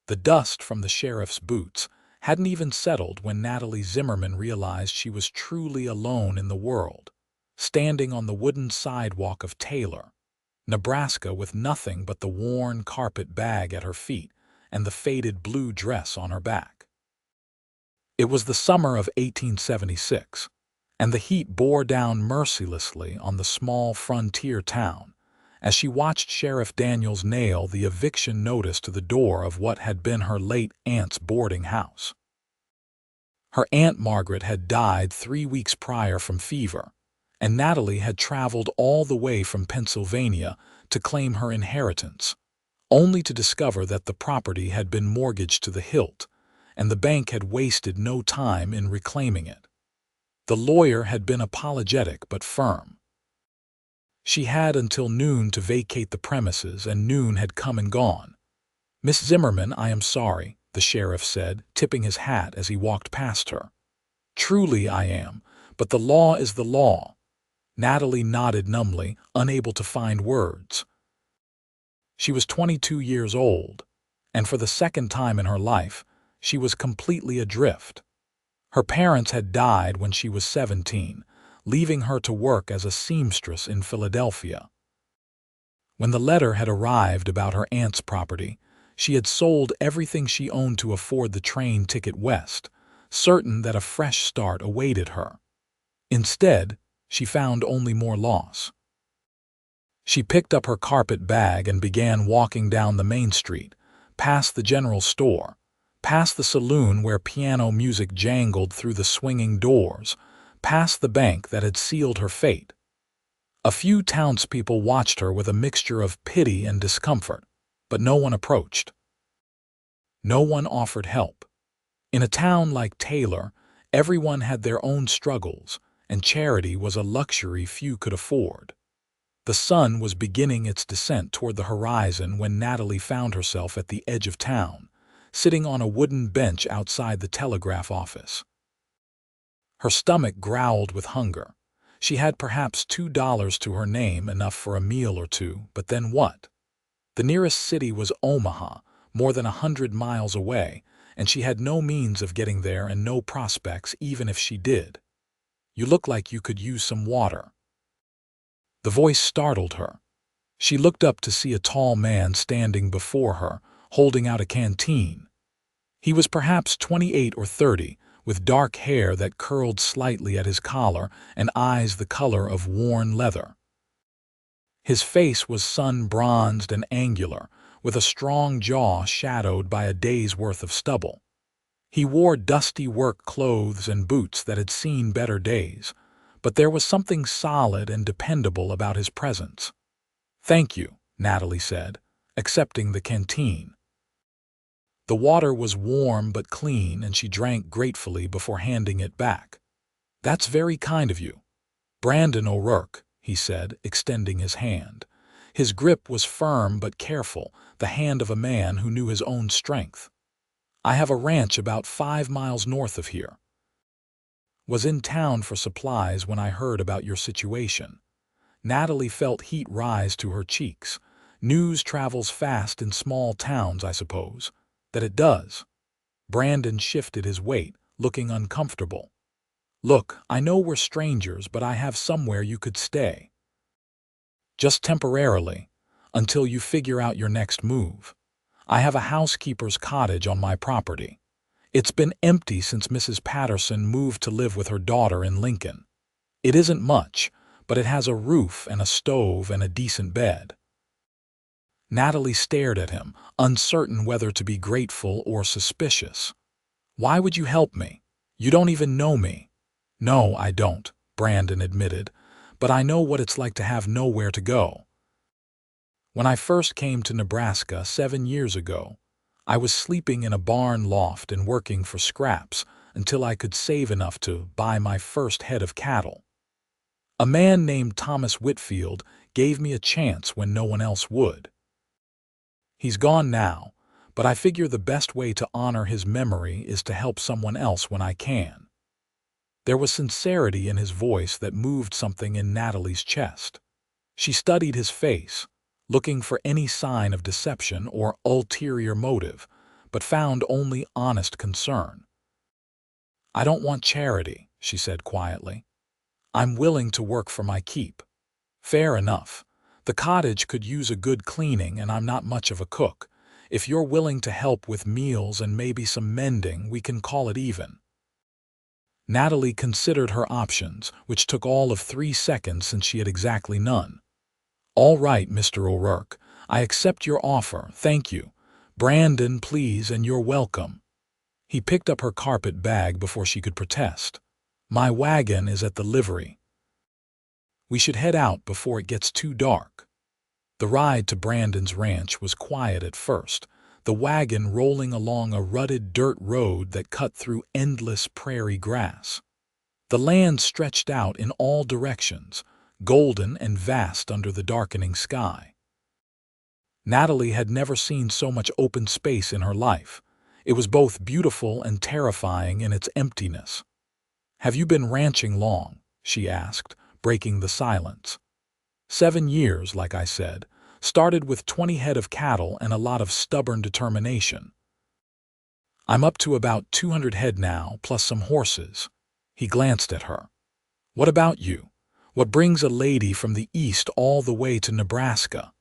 The dust from the sheriff's boots hadn't even settled when Natalie Zimmerman realized she was truly alone in the world, standing on the wooden sidewalk of Taylor, Nebraska, with nothing but the worn carpet bag at her feet and the faded blue dress on her back. It was the summer of 1876, and the heat bore down mercilessly on the small frontier town as she watched Sheriff Daniels nail the eviction notice to the door of what had been her late aunt's boarding house. Her Aunt Margaret had died 3 weeks prior from fever, and Natalie had traveled all the way from Pennsylvania to claim her inheritance, only to discover that the property had been mortgaged to the hilt, and the bank had wasted no time in reclaiming it. The lawyer had been apologetic but firm. She had until noon to vacate the premises, and noon had come and gone. "Miss Zimmerman, I am sorry," the sheriff said, tipping his hat as he walked past her. "Truly I am, but the law is the law." Natalie nodded numbly, unable to find words. She was 22 years old, and for the second time in her life, she was completely adrift. Her parents had died when she was 17, leaving her to work as a seamstress in Philadelphia. When the letter had arrived about her aunt's property, she had sold everything she owned to afford the train ticket west, certain that a fresh start awaited her. Instead, she found only more loss. She picked up her carpet bag and began walking down the main street, past the general store, past the saloon where piano music jangled through the swinging doors, past the bank that had sealed her fate. A few townspeople watched her with a mixture of pity and discomfort, but no one approached. No one offered help. In a town like Taylor, everyone had their own struggles, and charity was a luxury few could afford. The sun was beginning its descent toward the horizon when Natalie found herself at the edge of town, sitting on a wooden bench outside the telegraph office. Her stomach growled with hunger. She had perhaps $2 to her name, enough for a meal or two, but then what? The nearest city was Omaha, more than 100 miles away, and she had no means of getting there and no prospects even if she did. "You look like you could use some water." The voice startled her. She looked up to see a tall man standing before her, holding out a canteen. He was perhaps 28 or 30, with dark hair that curled slightly at his collar and eyes the color of worn leather. His face was sun-bronzed and angular, with a strong jaw shadowed by a day's worth of stubble. He wore dusty work clothes and boots that had seen better days, but there was something solid and dependable about his presence. "Thank you," Natalie said, accepting the canteen. The water was warm but clean, and she drank gratefully before handing it back. "That's very kind of you." "Brandon O'Rourke," he said, extending his hand. His grip was firm but careful, the hand of a man who knew his own strength. "I have a ranch about 5 miles north of here. Was in town for supplies when I heard about your situation." Natalie felt heat rise to her cheeks. News travels fast in small towns, I suppose. "That it does." Brandon shifted his weight, looking uncomfortable. "Look, I know we're strangers, but I have somewhere you could stay. Just temporarily, until you figure out your next move. I have a housekeeper's cottage on my property. It's been empty since Mrs. Patterson moved to live with her daughter in Lincoln. It isn't much, but it has a roof and a stove and a decent bed." Natalie stared at him, uncertain whether to be grateful or suspicious. "Why would you help me? You don't even know me." "No, I don't," Brandon admitted, "but I know what it's like to have nowhere to go. When I first came to Nebraska 7 years ago, I was sleeping in a barn loft and working for scraps until I could save enough to buy my first head of cattle. A man named Thomas Whitfield gave me a chance when no one else would. He's gone now, but I figure the best way to honor his memory is to help someone else when I can." There was sincerity in his voice that moved something in Natalie's chest. She studied his face, looking for any sign of deception or ulterior motive, but found only honest concern. "I don't want charity," she said quietly. "I'm willing to work for my keep." "Fair enough. The cottage could use a good cleaning, and I'm not much of a cook. If you're willing to help with meals and maybe some mending, we can call it even." Natalie considered her options, which took all of 3 seconds since she had exactly none. "All right, Mr. O'Rourke. I accept your offer, thank you. Brandon, please, and you're welcome." He picked up her carpet bag before she could protest. "My wagon is at the livery. We should head out before it gets too dark." The ride to Brandon's ranch was quiet at first, the wagon rolling along a rutted dirt road that cut through endless prairie grass. The land stretched out in all directions, golden and vast under the darkening sky. Natalie had never seen so much open space in her life. It was both beautiful and terrifying in its emptiness. "Have you been ranching long?" she asked, breaking the silence. 7 years, like I said. Started with 20 head of cattle and a lot of stubborn determination. I'm up to about 200 head now, plus some horses." He glanced at her. "What about you? What brings a lady from the east all the way to Nebraska?"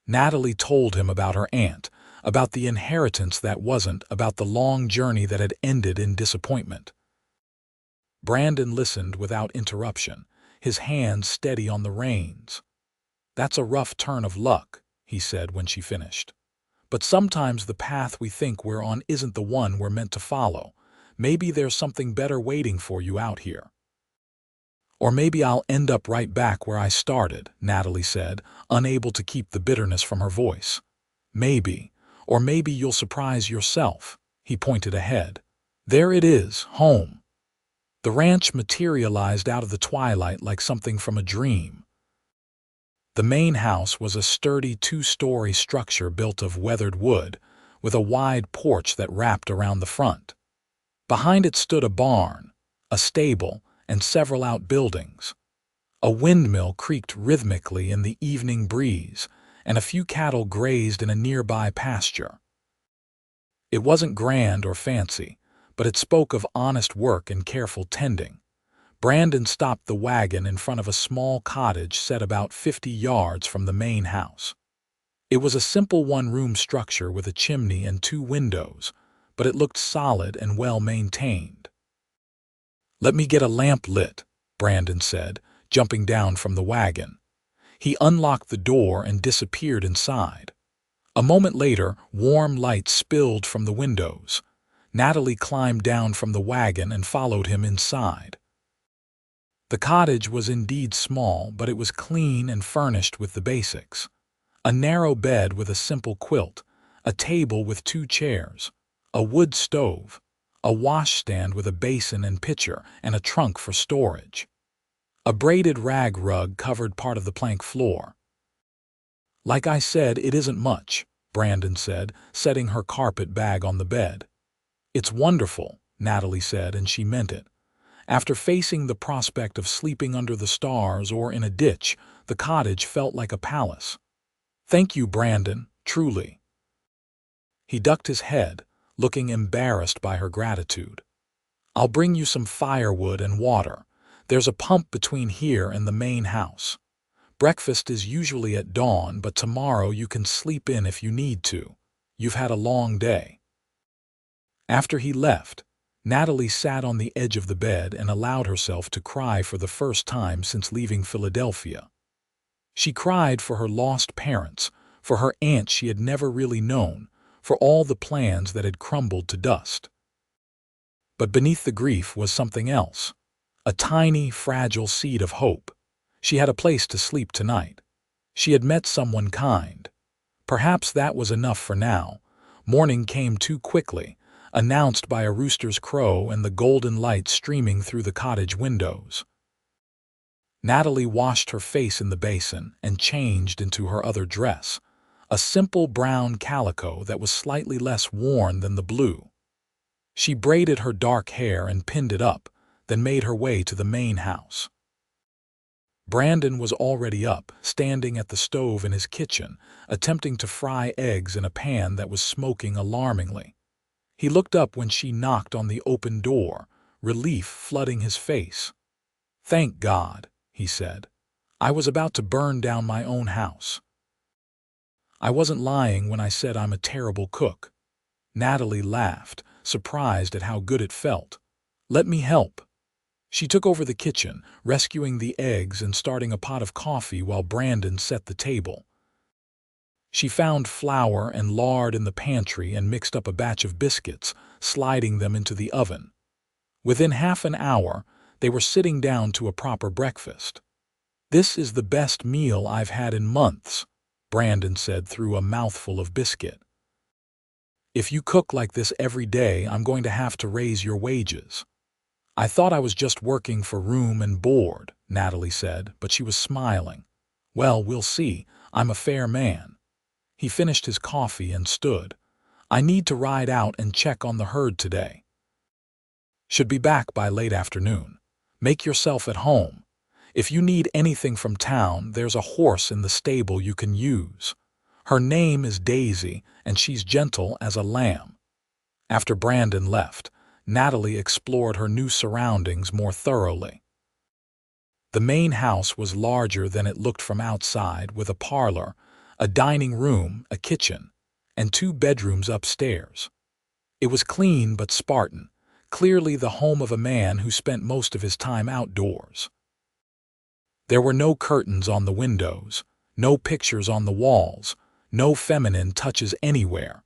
Natalie told him about her aunt, about the inheritance that wasn't, about the long journey that had ended in disappointment. Brandon listened without interruption, his hands steady on the reins. "That's a rough turn of luck," he said when she finished. "But sometimes the path we think we're on isn't the one we're meant to follow. Maybe there's something better waiting for you out here." "Or maybe I'll end up right back where I started," Natalie said, unable to keep the bitterness from her voice. "Maybe. Or maybe you'll surprise yourself." He pointed ahead. "There it is, home." The ranch materialized out of the twilight like something from a dream. The main house was a sturdy 2-story structure built of weathered wood, with a wide porch that wrapped around the front. Behind it stood a barn, a stable, and several outbuildings. A windmill creaked rhythmically in the evening breeze, and a few cattle grazed in a nearby pasture. It wasn't grand or fancy, but it spoke of honest work and careful tending. Brandon stopped the wagon in front of a small cottage set about 50 yards from the main house. It was a simple 1-room structure with a chimney and 2 windows, but it looked solid and well-maintained. "Let me get a lamp lit," Brandon said, jumping down from the wagon. He unlocked the door and disappeared inside. A moment later, warm light spilled from the windows. Natalie climbed down from the wagon and followed him inside. The cottage was indeed small, but it was clean and furnished with the basics. A narrow bed with a simple quilt, a table with 2 chairs, a wood stove, a washstand with a basin and pitcher, and a trunk for storage. A braided rag rug covered part of the plank floor. "Like I said, it isn't much," Brandon said, setting her carpet bag on the bed. "It's wonderful," Natalie said, and she meant it. After facing the prospect of sleeping under the stars or in a ditch, the cottage felt like a palace. "Thank you, Brandon, truly." He ducked his head, looking embarrassed by her gratitude. "I'll bring you some firewood and water. There's a pump between here and the main house. Breakfast is usually at dawn, but tomorrow you can sleep in if you need to. You've had a long day." After he left, Natalie sat on the edge of the bed and allowed herself to cry for the first time since leaving Philadelphia. She cried for her lost parents, for her aunt she had never really known, for all the plans that had crumbled to dust. But beneath the grief was something else, a tiny, fragile seed of hope. She had a place to sleep tonight. She had met someone kind. Perhaps that was enough for now. Morning came too quickly, announced by a rooster's crow and the golden light streaming through the cottage windows. Natalie washed her face in the basin and changed into her other dress, a simple brown calico that was slightly less worn than the blue. She braided her dark hair and pinned it up, then made her way to the main house. Brandon was already up, standing at the stove in his kitchen, attempting to fry eggs in a pan that was smoking alarmingly. He looked up when she knocked on the open door, relief flooding his face. "Thank God," he said. "I was about to burn down my own house." "I wasn't lying when I said I'm a terrible cook." Natalie laughed, surprised at how good it felt. "Let me help." She took over the kitchen, rescuing the eggs and starting a pot of coffee while Brandon set the table. She found flour and lard in the pantry and mixed up a batch of biscuits, sliding them into the oven. Within half an hour, they were sitting down to a proper breakfast. "This is the best meal I've had in months," Brandon said through a mouthful of biscuit. "If you cook like this every day, I'm going to have to raise your wages." "I thought I was just working for room and board," Natalie said, but she was smiling. "Well, we'll see. I'm a fair man." He finished his coffee and stood. "I need to ride out and check on the herd today. Should be back by late afternoon. Make yourself at home. If you need anything from town, there's a horse in the stable you can use. Her name is Daisy, and she's gentle as a lamb." After Brandon left, Natalie explored her new surroundings more thoroughly. The main house was larger than it looked from outside, with a parlor, a dining room, a kitchen, and 2 bedrooms upstairs. It was clean but Spartan, clearly the home of a man who spent most of his time outdoors. There were no curtains on the windows, no pictures on the walls, no feminine touches anywhere.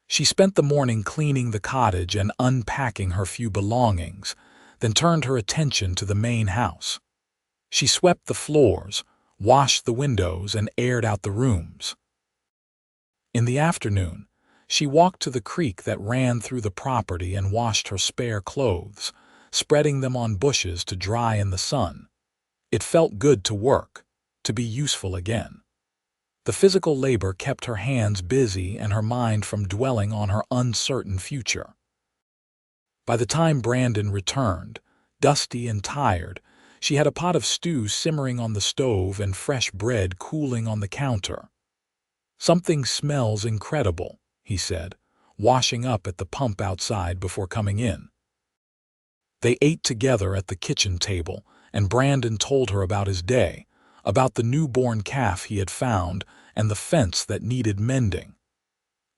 She spent the morning cleaning the cottage and unpacking her few belongings, then turned her attention to the main house. She swept the floors, washed the windows, and aired out the rooms. In the afternoon, she walked to the creek that ran through the property and washed her spare clothes, spreading them on bushes to dry in the sun. It felt good to work, to be useful again. The physical labor kept her hands busy and her mind from dwelling on her uncertain future. By the time Brandon returned, dusty and tired, she had a pot of stew simmering on the stove and fresh bread cooling on the counter. "Something smells incredible," he said, washing up at the pump outside before coming in. They ate together at the kitchen table, and Brandon told her about his day, about the newborn calf he had found and the fence that needed mending.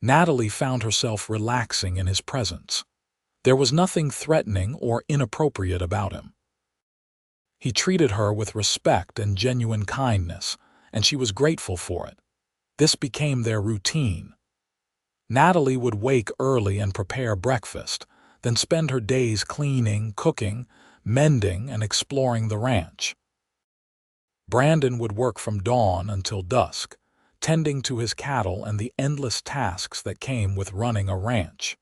Natalie found herself relaxing in his presence. There was nothing threatening or inappropriate about him. He treated her with respect and genuine kindness, and she was grateful for it. This became their routine. Natalie would wake early and prepare breakfast, then spend her days cleaning, cooking, mending, and exploring the ranch. Brandon would work from dawn until dusk, tending to his cattle and the endless tasks that came with running a ranch.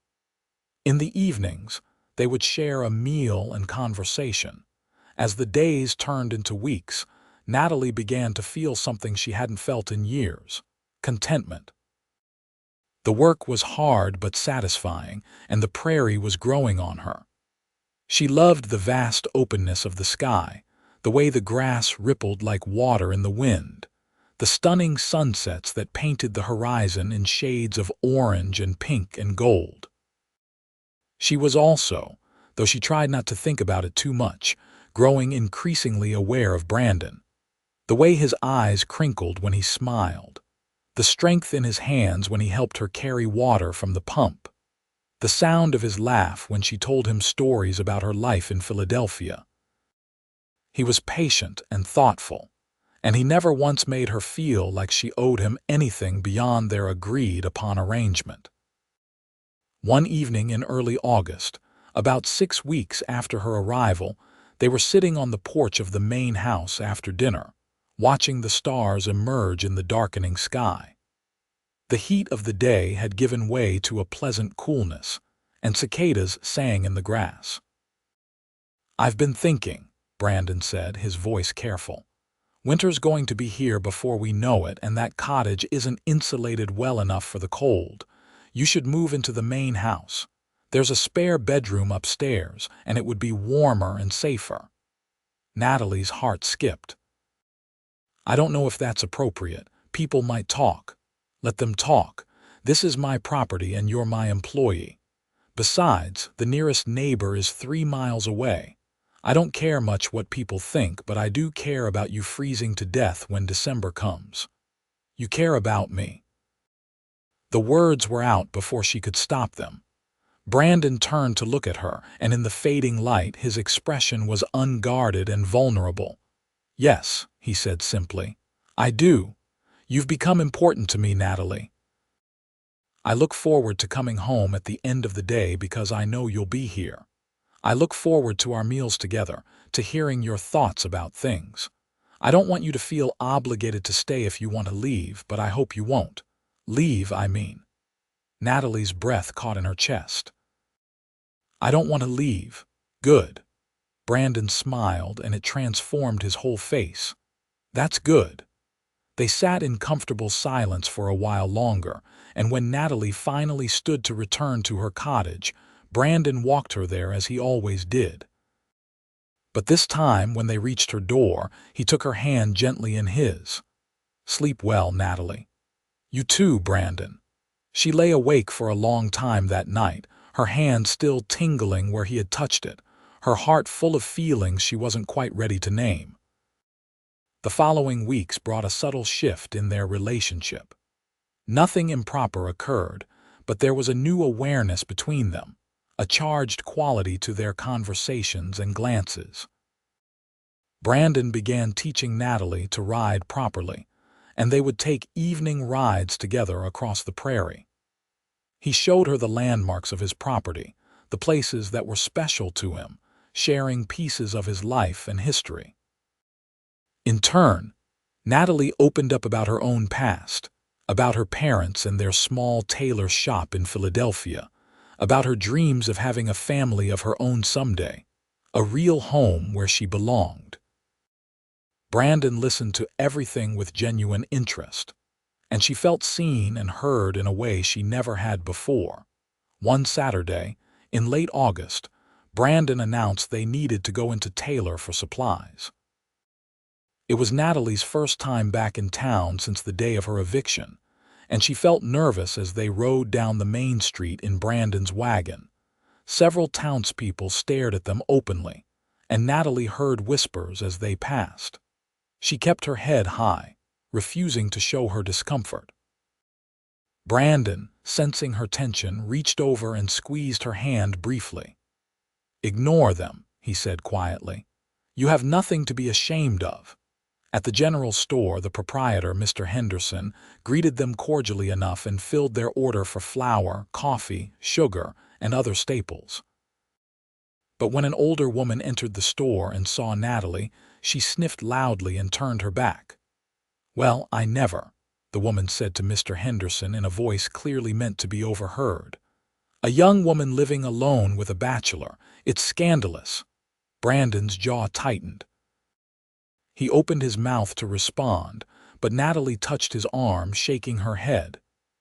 In the evenings, they would share a meal and conversation. As the days turned into weeks, Natalie began to feel something she hadn't felt in years: contentment. The work was hard but satisfying, and the prairie was growing on her. She loved the vast openness of the sky, the way the grass rippled like water in the wind, the stunning sunsets that painted the horizon in shades of orange and pink and gold. She was also, though she tried not to think about it too much, growing increasingly aware of Brandon. The way his eyes crinkled when he smiled, the strength in his hands when he helped her carry water from the pump, the sound of his laugh when she told him stories about her life in Philadelphia. He was patient and thoughtful, and he never once made her feel like she owed him anything beyond their agreed-upon arrangement. One evening in early August, about 6 weeks after her arrival, they were sitting on the porch of the main house after dinner, watching the stars emerge in the darkening sky. The heat of the day had given way to a pleasant coolness, and cicadas sang in the grass. "I've been thinking," Brandon said, his voice careful. "Winter's going to be here before we know it, and that cottage isn't insulated well enough for the cold. You should move into the main house. There's a spare bedroom upstairs, and it would be warmer and safer." Natalie's heart skipped. "I don't know if that's appropriate. People might talk." "Let them talk. This is my property and you're my employee." Besides, the nearest neighbor is 3 miles away. I don't care much what people think, but I do care about you freezing to death when December comes. You care about me." The words were out before she could stop them. Brandon turned to look at her, and in the fading light his expression was unguarded and vulnerable. "Yes," he said simply. "I do. You've become important to me, Natalie. I look forward to coming home at the end of the day because I know you'll be here. I look forward to our meals together, to hearing your thoughts about things. I don't want you to feel obligated to stay if you want to leave, but I hope you won't. Leave, I mean." Natalie's breath caught in her chest. "I don't want to leave." "Good." Brandon smiled, and it transformed his whole face. "That's good." They sat in comfortable silence for a while longer, and when Natalie finally stood to return to her cottage, Brandon walked her there as he always did. But this time, when they reached her door, he took her hand gently in his. "Sleep well, Natalie." "You too, Brandon." She lay awake for a long time that night, her hand still tingling where he had touched it, her heart full of feelings she wasn't quite ready to name. The following weeks brought a subtle shift in their relationship. Nothing improper occurred, but there was a new awareness between them, a charged quality to their conversations and glances. Brandon began teaching Natalie to ride properly, and they would take evening rides together across the prairie. He showed her the landmarks of his property, the places that were special to him, sharing pieces of his life and history. In turn, Natalie opened up about her own past, about her parents and their small tailor shop in Philadelphia, about her dreams of having a family of her own someday, a real home where she belonged. Brandon listened to everything with genuine interest, and she felt seen and heard in a way she never had before. One Saturday, in late August, Brandon announced they needed to go into Taylor for supplies. It was Natalie's first time back in town since the day of her eviction, and she felt nervous as they rode down the main street in Brandon's wagon. Several townspeople stared at them openly, and Natalie heard whispers as they passed. She kept her head high, refusing to show her discomfort. Brandon, sensing her tension, reached over and squeezed her hand briefly. "Ignore them," he said quietly. "You have nothing to be ashamed of." At the general store, the proprietor, Mr. Henderson, greeted them cordially enough and filled their order for flour, coffee, sugar, and other staples. But when an older woman entered the store and saw Natalie, she sniffed loudly and turned her back. "Well, I never," the woman said to Mr. Henderson in a voice clearly meant to be overheard. "A young woman living alone with a bachelor. It's scandalous." Brandon's jaw tightened. He opened his mouth to respond, but Natalie touched his arm, shaking her head.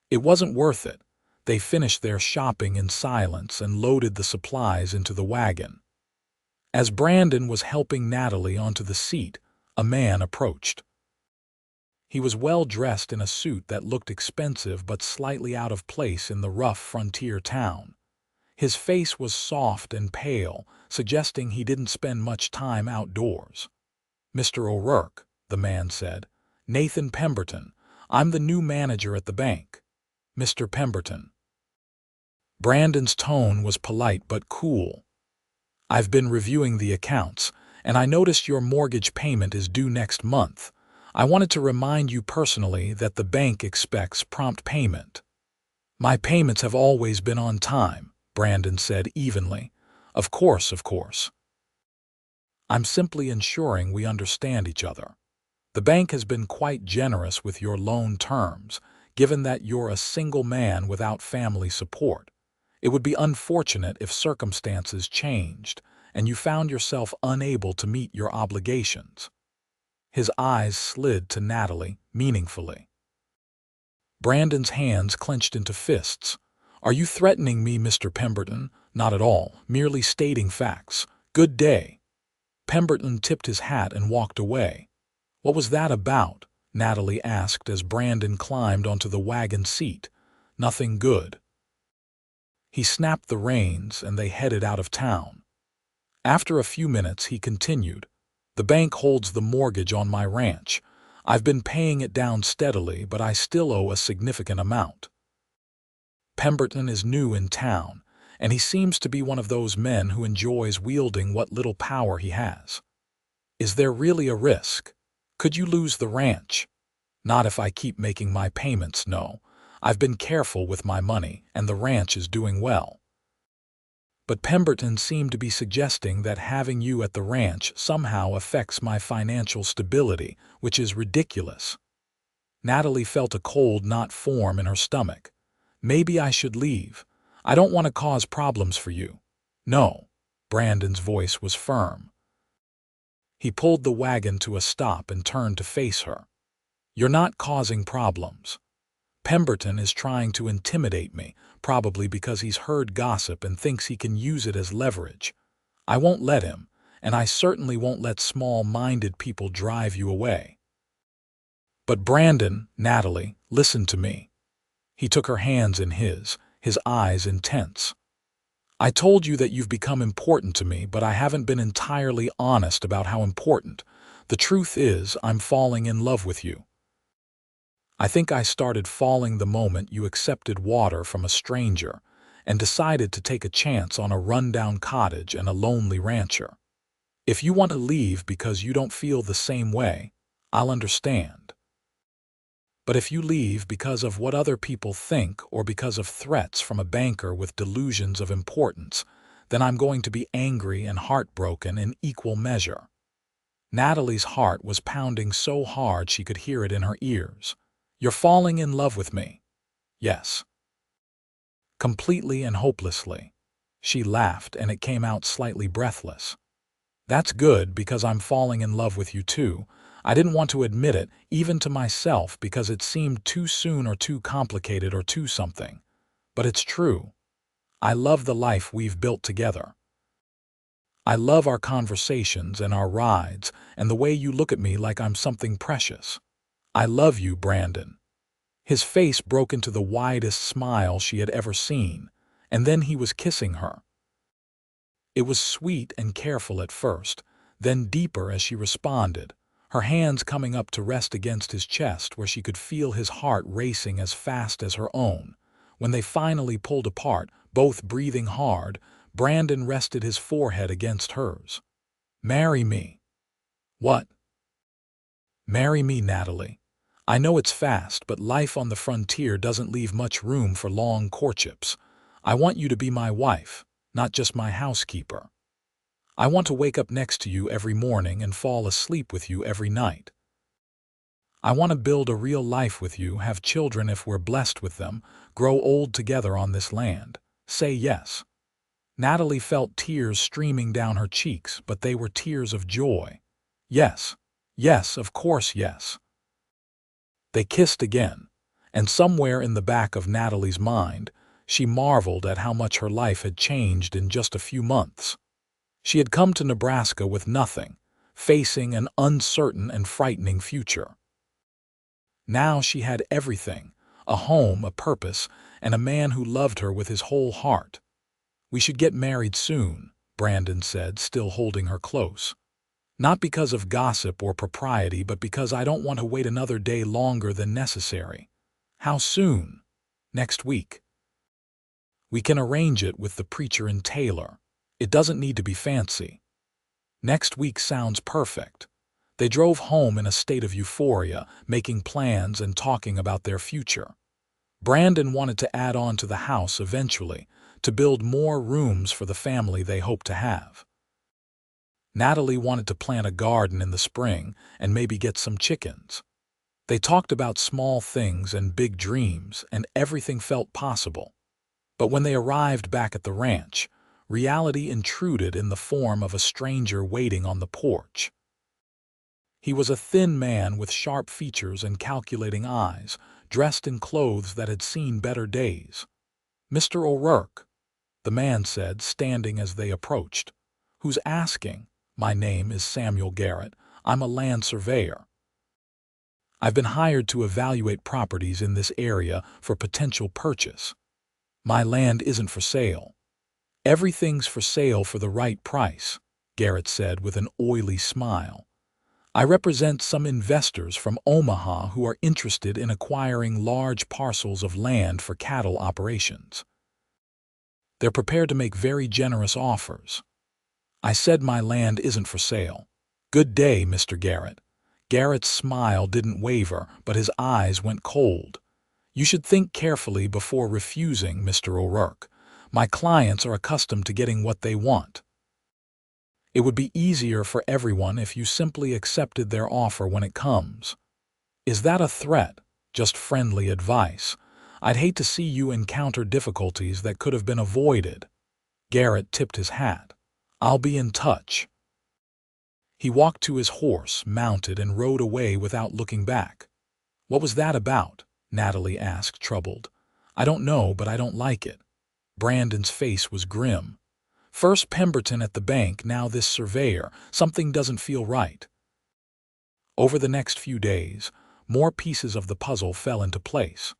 It wasn't worth it. They finished their shopping in silence and loaded the supplies into the wagon. As Brandon was helping Natalie onto the seat, a man approached. He was well dressed in a suit that looked expensive but slightly out of place in the rough frontier town. His face was soft and pale, suggesting he didn't spend much time outdoors. "Mr. O'Rourke," the man said. "Nathan Pemberton. I'm the new manager at the bank." "Mr. Pemberton." Brandon's tone was polite but cool. "I've been reviewing the accounts, and I noticed your mortgage payment is due next month. I wanted to remind you personally that the bank expects prompt payment." "My payments have always been on time," Brandon said evenly. Of course. "I'm simply ensuring we understand each other. The bank has been quite generous with your loan terms, given that you're a single man without family support. It would be unfortunate if circumstances changed and you found yourself unable to meet your obligations." His eyes slid to Natalie meaningfully. Brandon's hands clenched into fists. "Are you threatening me, Mr. Pemberton?" "Not at all, merely stating facts. Good day." Pemberton tipped his hat and walked away. "What was that about?" Natalie asked as Brandon climbed onto the wagon seat. "Nothing good." He snapped the reins and they headed out of town. After a few minutes, he continued, "The bank holds the mortgage on my ranch. I've been paying it down steadily, but I still owe a significant amount. Pemberton is new in town, and he seems to be one of those men who enjoys wielding what little power he has. Is there really a risk? Could you lose the ranch? Not if I keep making my payments, no. I've been careful with my money, and the ranch is doing well." But Pemberton seemed to be suggesting that having you at the ranch somehow affects my financial stability, which is ridiculous. Natalie felt a cold knot form in her stomach. "Maybe I should leave. I don't want to cause problems for you." "No." Brandon's voice was firm. He pulled the wagon to a stop and turned to face her. "You're not causing problems. Pemberton is trying to intimidate me, probably because he's heard gossip and thinks he can use it as leverage. I won't let him, and I certainly won't let small-minded people drive you away." "But Brandon," "Natalie, listen to me." He took her hands in his eyes intense. "I told you that you've become important to me, but I haven't been entirely honest about how important. The truth is, I'm falling in love with you. I think I started falling the moment you accepted water from a stranger and decided to take a chance on a rundown cottage and a lonely rancher. If you want to leave because you don't feel the same way, I'll understand. But if you leave because of what other people think or because of threats from a banker with delusions of importance, then I'm going to be angry and heartbroken in equal measure." Natalie's heart was pounding so hard she could hear it in her ears. "You're falling in love with me?" "Yes." "Completely and hopelessly." She laughed, and it came out slightly breathless. "That's good, because I'm falling in love with you too. I didn't want to admit it, even to myself, because it seemed too soon or too complicated or too something. But it's true. I love the life we've built together. I love our conversations and our rides and the way you look at me like I'm something precious. I love you, Brandon." His face broke into the widest smile she had ever seen, and then he was kissing her. It was sweet and careful at first, then deeper as she responded, her hands coming up to rest against his chest where she could feel his heart racing as fast as her own. When they finally pulled apart, both breathing hard, Brandon rested his forehead against hers. "Marry me." "What?" "Marry me, Natalie. I know it's fast, but life on the frontier doesn't leave much room for long courtships. I want you to be my wife, not just my housekeeper. I want to wake up next to you every morning and fall asleep with you every night. I want to build a real life with you, have children if we're blessed with them, grow old together on this land. Say yes." Natalie felt tears streaming down her cheeks, but they were tears of joy. "Yes, yes, of course yes." They kissed again, and somewhere in the back of Natalie's mind, she marveled at how much her life had changed in just a few months. She had come to Nebraska with nothing, facing an uncertain and frightening future. Now she had everything, a home, a purpose, and a man who loved her with his whole heart. "We should get married soon," Brandon said, still holding her close. "Not because of gossip or propriety, but because I don't want to wait another day longer than necessary." "How soon?" "Next week. We can arrange it with the preacher and tailor. It doesn't need to be fancy." "Next week sounds perfect." They drove home in a state of euphoria, making plans and talking about their future. Brandon wanted to add on to the house eventually, to build more rooms for the family they hoped to have. Natalie wanted to plant a garden in the spring and maybe get some chickens. They talked about small things and big dreams, and everything felt possible. But when they arrived back at the ranch, reality intruded in the form of a stranger waiting on the porch. He was a thin man with sharp features and calculating eyes, dressed in clothes that had seen better days. "Mr. O'Rourke," the man said, standing as they approached. "Who's asking?" "My name is Samuel Garrett. I'm a land surveyor. I've been hired to evaluate properties in this area for potential purchase." My land isn't for sale. Everything's for sale for the right price, Garrett said with an oily smile. I represent some investors from Omaha who are interested in acquiring large parcels of land for cattle operations. They're prepared to make very generous offers. I said my land isn't for sale. Good day, Mr. Garrett. Garrett's smile didn't waver, but his eyes went cold. You should think carefully before refusing, Mr. O'Rourke. My clients are accustomed to getting what they want. It would be easier for everyone if you simply accepted their offer when it comes. Is that a threat? Just friendly advice. I'd hate to see you encounter difficulties that could have been avoided. Garrett tipped his hat. I'll be in touch. He walked to his horse, mounted, and rode away without looking back. What was that about? Natalie asked, troubled. I don't know, but I don't like it. Brandon's face was grim. First Pemberton at the bank, now this surveyor. Something doesn't feel right. Over the next few days, more pieces of the puzzle fell into place.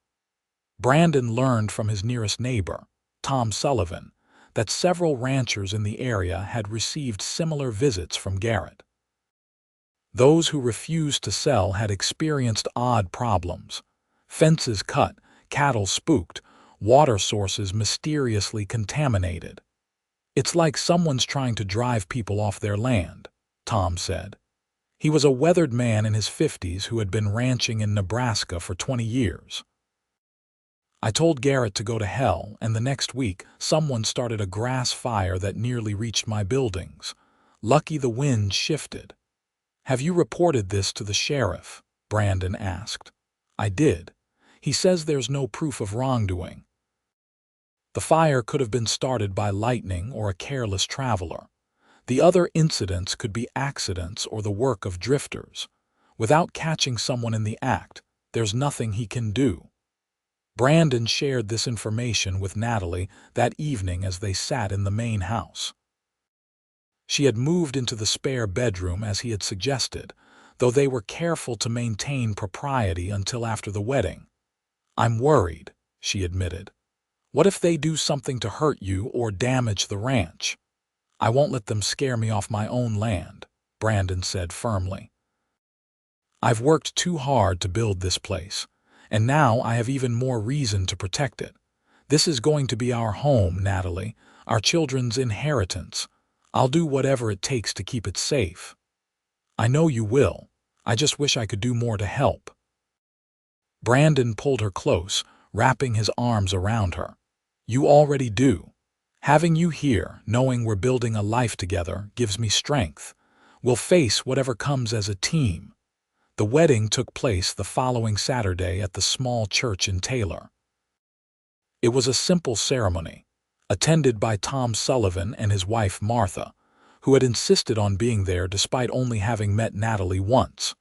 Brandon learned from his nearest neighbor, Tom Sullivan, that several ranchers in the area had received similar visits from Garrett. Those who refused to sell had experienced odd problems. Fences cut, cattle spooked, water sources mysteriously contaminated. It's like someone's trying to drive people off their land, Tom said. He was a weathered man in his 50s who had been ranching in Nebraska for 20 years. I told Garrett to go to hell, and the next week someone started a grass fire that nearly reached my buildings. Lucky the wind shifted. Have you reported this to the sheriff? Brandon asked. I did. He says there's no proof of wrongdoing. The fire could have been started by lightning or a careless traveler. The other incidents could be accidents or the work of drifters. Without catching someone in the act, there's nothing he can do. Brandon shared this information with Natalie that evening as they sat in the main house. She had moved into the spare bedroom as he had suggested, though they were careful to maintain propriety until after the wedding. I'm worried, she admitted. What if they do something to hurt you or damage the ranch? I won't let them scare me off my own land, Brandon said firmly. I've worked too hard to build this place, and now I have even more reason to protect it. This is going to be our home, Natalie, our children's inheritance. I'll do whatever it takes to keep it safe. I know you will. I just wish I could do more to help. Brandon pulled her close, wrapping his arms around her. You already do. Having you here, knowing we're building a life together, gives me strength. We'll face whatever comes as a team. The wedding took place the following Saturday at the small church in Taylor. It was a simple ceremony, attended by Tom Sullivan and his wife Martha, who had insisted on being there despite only having met Natalie once.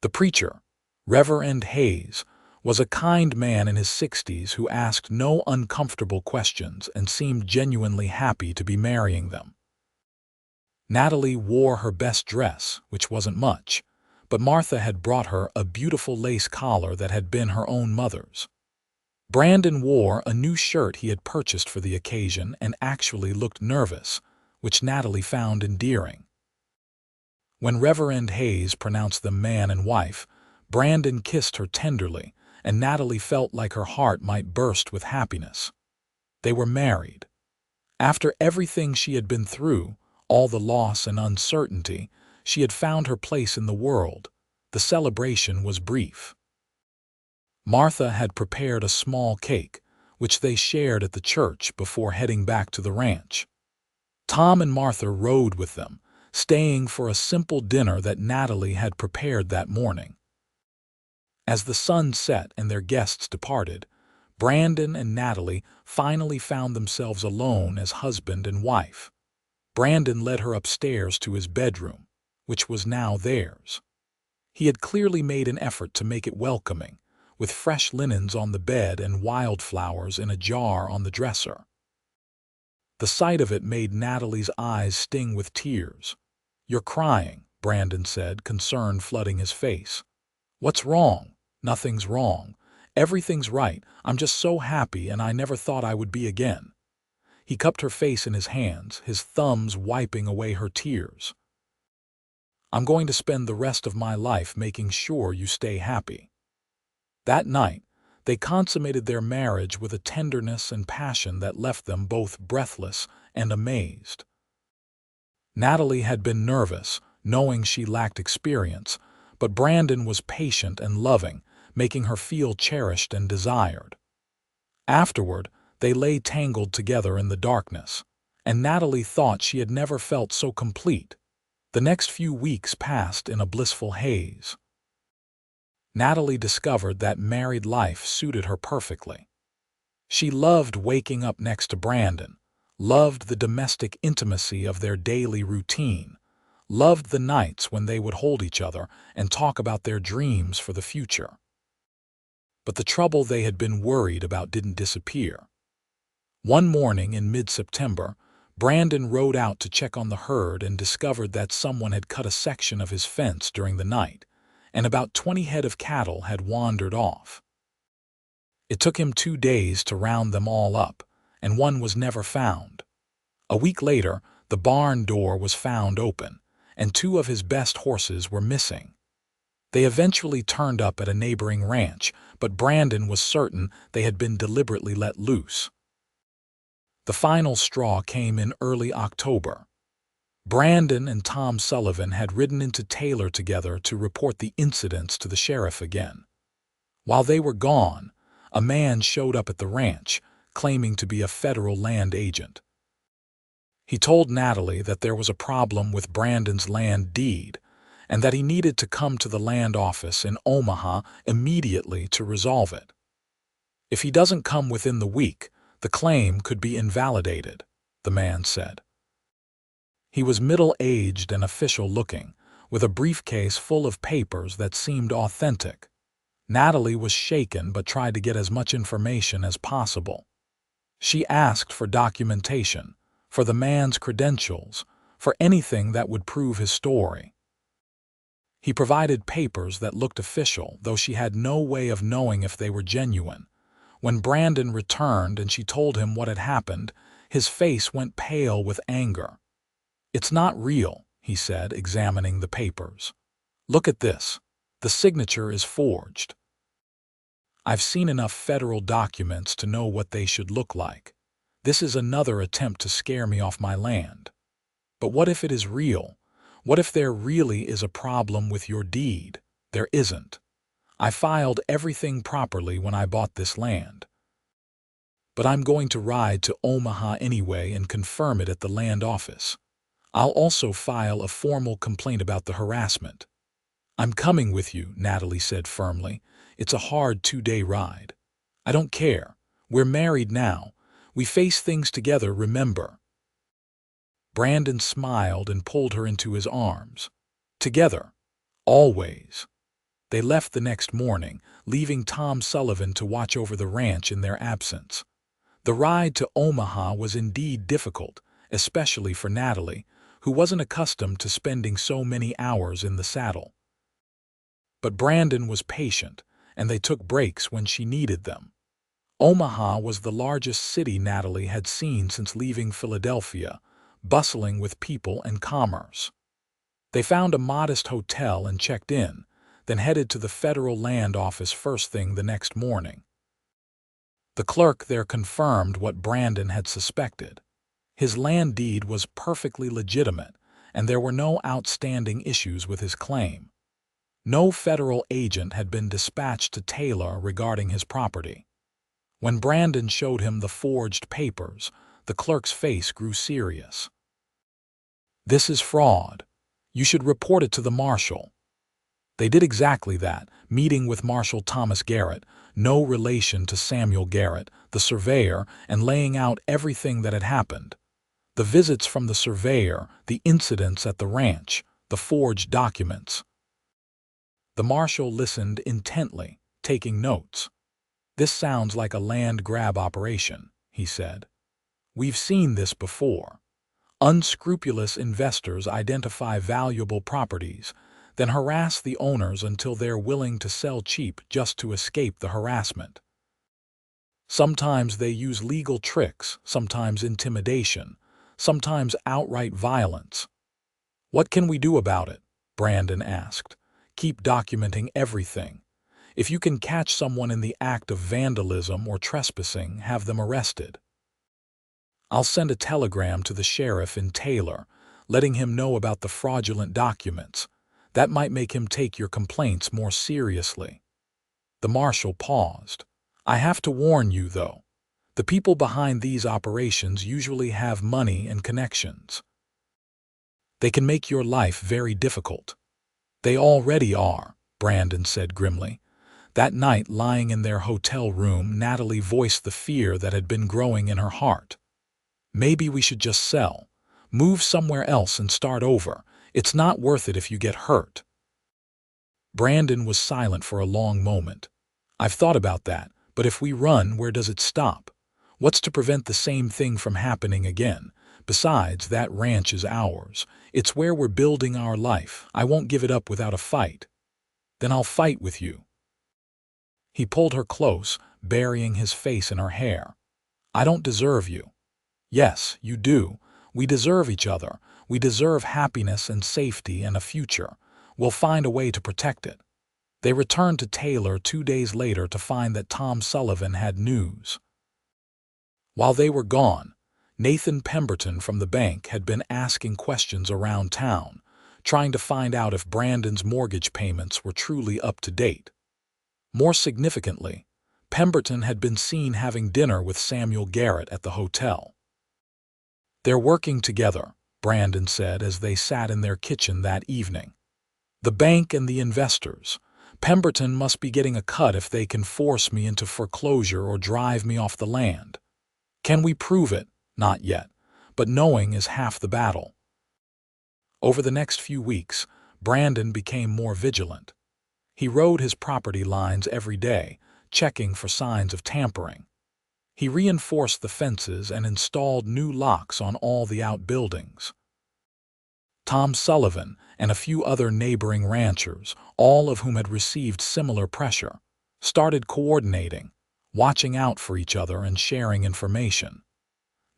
The preacher, Reverend Hayes, was a kind man in his 60s who asked no uncomfortable questions and seemed genuinely happy to be marrying them. Natalie wore her best dress, which wasn't much, but Martha had brought her a beautiful lace collar that had been her own mother's. Brandon wore a new shirt he had purchased for the occasion and actually looked nervous, which Natalie found endearing. When Reverend Hayes pronounced them man and wife, Brandon kissed her tenderly, and Natalie felt like her heart might burst with happiness. They were married. After everything she had been through, all the loss and uncertainty, she had found her place in the world. The celebration was brief. Martha had prepared a small cake, which they shared at the church before heading back to the ranch. Tom and Martha rode with them, staying for a simple dinner that Natalie had prepared that morning. As the sun set and their guests departed, Brandon and Natalie finally found themselves alone as husband and wife. Brandon led her upstairs to his bedroom, which was now theirs. He had clearly made an effort to make it welcoming, with fresh linens on the bed and wildflowers in a jar on the dresser. The sight of it made Natalie's eyes sting with tears. You're crying, Brandon said, concern flooding his face. What's wrong? Nothing's wrong. Everything's right. I'm just so happy, and I never thought I would be again." He cupped her face in his hands, his thumbs wiping away her tears. "I'm going to spend the rest of my life making sure you stay happy." That night, they consummated their marriage with a tenderness and passion that left them both breathless and amazed. Natalie had been nervous, knowing she lacked experience, but Brandon was patient and loving, making her feel cherished and desired. Afterward, they lay tangled together in the darkness, and Natalie thought she had never felt so complete. The next few weeks passed in a blissful haze. Natalie discovered that married life suited her perfectly. She loved waking up next to Brandon, loved the domestic intimacy of their daily routine, loved the nights when they would hold each other and talk about their dreams for the future. But the trouble they had been worried about didn't disappear. One morning in mid-September, Brandon rode out to check on the herd and discovered that someone had cut a section of his fence during the night, and about 20 head of cattle had wandered off. It took him 2 days to round them all up, and one was never found. A week later, the barn door was found open, and 2 of his best horses were missing. They eventually turned up at a neighboring ranch, but Brandon was certain they had been deliberately let loose. The final straw came in early October. Brandon and Tom Sullivan had ridden into Taylor together to report the incidents to the sheriff again. While they were gone, a man showed up at the ranch, claiming to be a federal land agent. He told Natalie that there was a problem with Brandon's land deed, and that he needed to come to the land office in Omaha immediately to resolve it. If he doesn't come within the week, the claim could be invalidated, the man said. He was middle-aged and official-looking, with a briefcase full of papers that seemed authentic. Natalie was shaken but tried to get as much information as possible. She asked for documentation, for the man's credentials, for anything that would prove his story. He provided papers that looked official, though she had no way of knowing if they were genuine. When Brandon returned and she told him what had happened, his face went pale with anger. "It's not real," he said, examining the papers. "Look at this. The signature is forged. I've seen enough federal documents to know what they should look like. This is another attempt to scare me off my land. But what if it is real? What if there really is a problem with your deed? There isn't. I filed everything properly when I bought this land. But I'm going to ride to Omaha anyway and confirm it at the land office. I'll also file a formal complaint about the harassment." "I'm coming with you," Natalie said firmly. "It's a hard 2-day ride." "I don't care. We're married now. We face things together, remember." Brandon smiled and pulled her into his arms. Together. Always. They left the next morning, leaving Tom Sullivan to watch over the ranch in their absence. The ride to Omaha was indeed difficult, especially for Natalie, who wasn't accustomed to spending so many hours in the saddle. But Brandon was patient, and they took breaks when she needed them. Omaha was the largest city Natalie had seen since leaving Philadelphia, bustling with people and commerce. They found a modest hotel and checked in, then headed to the federal land office first thing the next morning. The clerk there confirmed what Brandon had suspected. His land deed was perfectly legitimate, and there were no outstanding issues with his claim. No federal agent had been dispatched to Taylor regarding his property. When Brandon showed him the forged papers, the clerk's face grew serious. "This is fraud. You should report it to the marshal." They did exactly that, meeting with Marshal Thomas Garrett, no relation to Samuel Garrett, the surveyor, and laying out everything that had happened. The visits from the surveyor, the incidents at the ranch, the forged documents. The marshal listened intently, taking notes. "This sounds like a land grab operation," he said. "We've seen this before. Unscrupulous investors identify valuable properties, then harass the owners until they're willing to sell cheap just to escape the harassment. Sometimes they use legal tricks, sometimes intimidation, sometimes outright violence. What can we do about it? Brandon asked. Keep documenting everything. If you can catch someone in the act of vandalism or trespassing, have them arrested. I'll send a telegram to the sheriff in Taylor, letting him know about the fraudulent documents. That might make him take your complaints more seriously. The marshal paused. I have to warn you, though. The people behind these operations usually have money and connections. They can make your life very difficult. They already are, Brandon said grimly. That night, lying in their hotel room, Natalie voiced the fear that had been growing in her heart. Maybe we should just sell. Move somewhere else and start over. It's not worth it if you get hurt. Brandon was silent for a long moment. I've thought about that, but if we run, where does it stop? What's to prevent the same thing from happening again? Besides, that ranch is ours. It's where we're building our life. I won't give it up without a fight. Then I'll fight with you. He pulled her close, burying his face in her hair. I don't deserve you. Yes, you do. We deserve each other. We deserve happiness and safety and a future. We'll find a way to protect it. They returned to Taylor 2 days later to find that Tom Sullivan had news. While they were gone, Nathan Pemberton from the bank had been asking questions around town, trying to find out if Brandon's mortgage payments were truly up to date. More significantly, Pemberton had been seen having dinner with Samuel Garrett at the hotel. They're working together, Brandon said as they sat in their kitchen that evening. The bank and the investors. Pemberton must be getting a cut if they can force me into foreclosure or drive me off the land. Can we prove it? Not yet, but knowing is half the battle. Over the next few weeks, Brandon became more vigilant. He rode his property lines every day, checking for signs of tampering. He reinforced the fences and installed new locks on all the outbuildings. Tom Sullivan and a few other neighboring ranchers, all of whom had received similar pressure, started coordinating, watching out for each other and sharing information.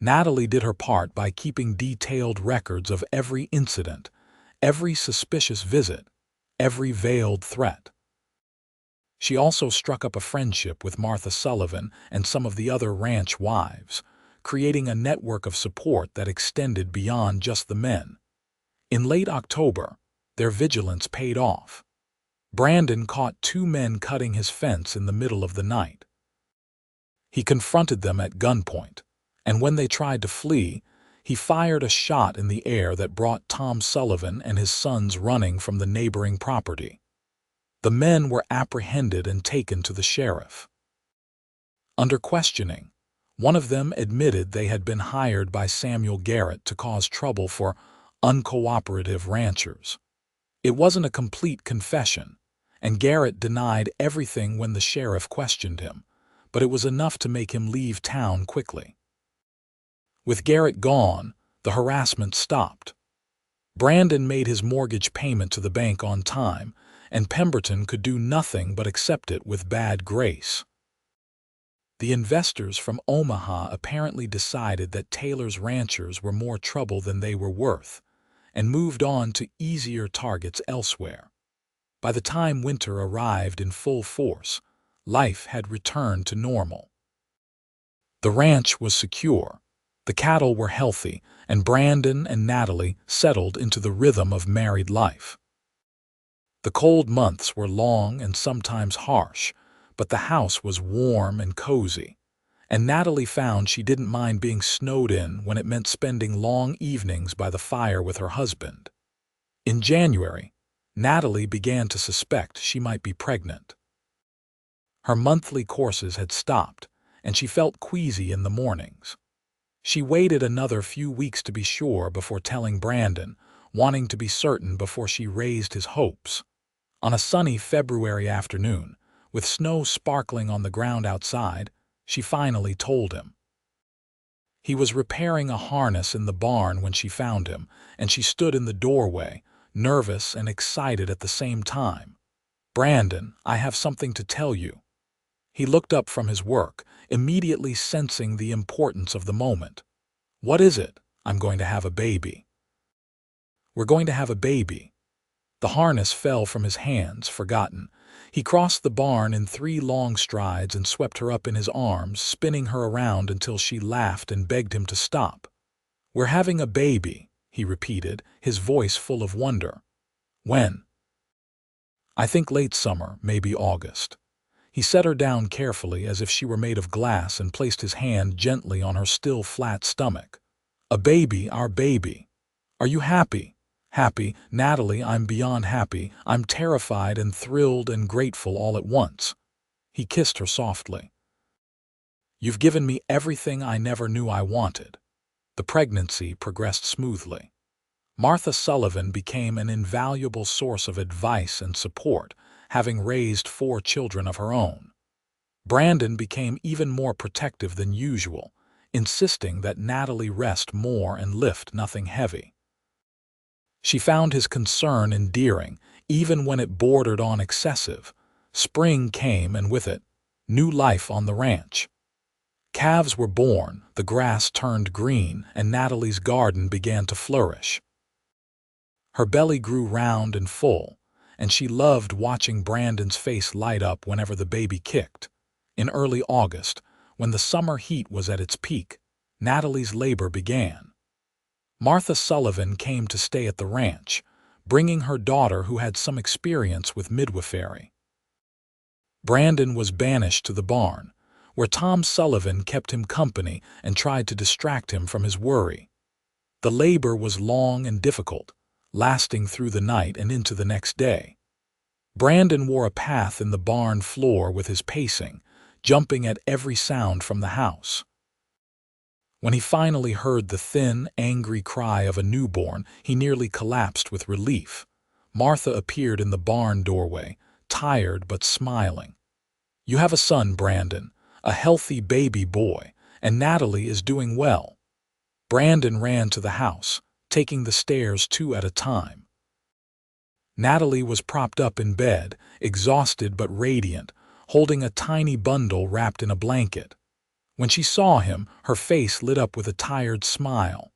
Natalie did her part by keeping detailed records of every incident, every suspicious visit, every veiled threat. She also struck up a friendship with Martha Sullivan and some of the other ranch wives, creating a network of support that extended beyond just the men. In late October, their vigilance paid off. Brandon caught 2 men cutting his fence in the middle of the night. He confronted them at gunpoint, and when they tried to flee, he fired a shot in the air that brought Tom Sullivan and his sons running from the neighboring property. The men were apprehended and taken to the sheriff. Under questioning, one of them admitted they had been hired by Samuel Garrett to cause trouble for uncooperative ranchers. It wasn't a complete confession, and Garrett denied everything when the sheriff questioned him, but it was enough to make him leave town quickly. With Garrett gone, the harassment stopped. Brandon made his mortgage payment to the bank on time, and Pemberton could do nothing but accept it with bad grace. The investors from Omaha apparently decided that Taylor's ranchers were more trouble than they were worth, and moved on to easier targets elsewhere. By the time winter arrived in full force, life had returned to normal. The ranch was secure, the cattle were healthy, and Brandon and Natalie settled into the rhythm of married life. The cold months were long and sometimes harsh, but the house was warm and cozy, and Natalie found she didn't mind being snowed in when it meant spending long evenings by the fire with her husband. In January, Natalie began to suspect she might be pregnant. Her monthly courses had stopped, and she felt queasy in the mornings. She waited another few weeks to be sure before telling Brandon, wanting to be certain before she raised his hopes. On a sunny February afternoon, with snow sparkling on the ground outside, she finally told him. He was repairing a harness in the barn when she found him, and she stood in the doorway, nervous and excited at the same time. "Brandon, I have something to tell you." He looked up from his work, immediately sensing the importance of the moment. "What is it?" "I'm going to have a baby." "We're going to have a baby." The harness fell from his hands, forgotten. He crossed the barn in 3 long strides and swept her up in his arms, spinning her around until she laughed and begged him to stop. "We're having a baby," he repeated, his voice full of wonder. "When?" "I think late summer, maybe August." He set her down carefully as if she were made of glass and placed his hand gently on her still flat stomach. "A baby, our baby. Are you happy?" "Happy, Natalie, I'm beyond happy. I'm terrified and thrilled and grateful all at once." He kissed her softly. "You've given me everything I never knew I wanted." The pregnancy progressed smoothly. Martha Sullivan became an invaluable source of advice and support, having raised 4 children of her own. Brandon became even more protective than usual, insisting that Natalie rest more and lift nothing heavy. She found his concern endearing, even when it bordered on excessive. Spring came, and with it, new life on the ranch. Calves were born, the grass turned green, and Natalie's garden began to flourish. Her belly grew round and full, and she loved watching Brandon's face light up whenever the baby kicked. In early August, when the summer heat was at its peak, Natalie's labor began. Martha Sullivan came to stay at the ranch, bringing her daughter who had some experience with midwifery. Brandon was banished to the barn, where Tom Sullivan kept him company and tried to distract him from his worry. The labor was long and difficult, lasting through the night and into the next day. Brandon wore a path in the barn floor with his pacing, jumping at every sound from the house. When he finally heard the thin, angry cry of a newborn, he nearly collapsed with relief. Martha appeared in the barn doorway, tired but smiling. "You have a son, Brandon, a healthy baby boy, and Natalie is doing well." Brandon ran to the house, taking the stairs 2 at a time. Natalie was propped up in bed, exhausted but radiant, holding a tiny bundle wrapped in a blanket. When she saw him, her face lit up with a tired smile.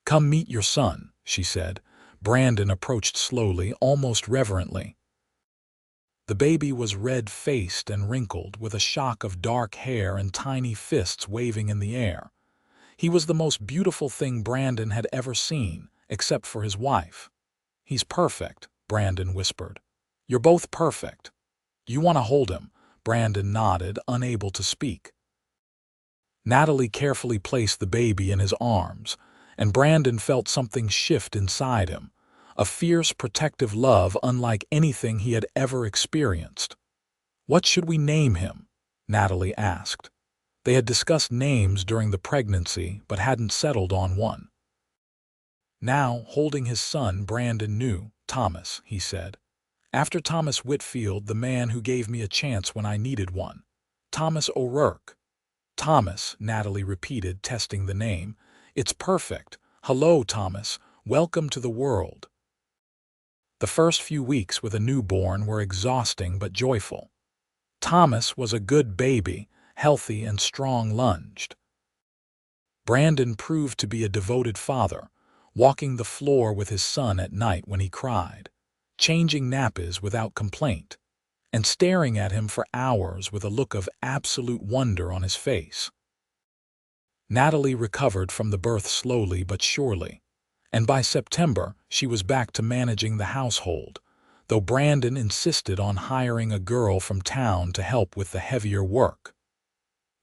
"Come meet your son," she said. Brandon approached slowly, almost reverently. The baby was red-faced and wrinkled, with a shock of dark hair and tiny fists waving in the air. He was the most beautiful thing Brandon had ever seen, except for his wife. "He's perfect," Brandon whispered. "You're both perfect." "You want to hold him?" Brandon nodded, unable to speak. Natalie carefully placed the baby in his arms, and Brandon felt something shift inside him, a fierce, protective love unlike anything he had ever experienced. "What should we name him?" Natalie asked. They had discussed names during the pregnancy, but hadn't settled on one. Now, holding his son, Brandon knew. "Thomas," he said. "After Thomas Whitfield, the man who gave me a chance when I needed one. Thomas O'Rourke." "Thomas," Natalie repeated, testing the name. "It's perfect. Hello, Thomas. Welcome to the world." The first few weeks with a newborn were exhausting but joyful. Thomas was a good baby, healthy and strong-lunged. Brandon proved to be a devoted father, walking the floor with his son at night when he cried, changing nappies without complaint, and staring at him for hours with a look of absolute wonder on his face. Natalie recovered from the birth slowly but surely, and by September she was back to managing the household, though Brandon insisted on hiring a girl from town to help with the heavier work.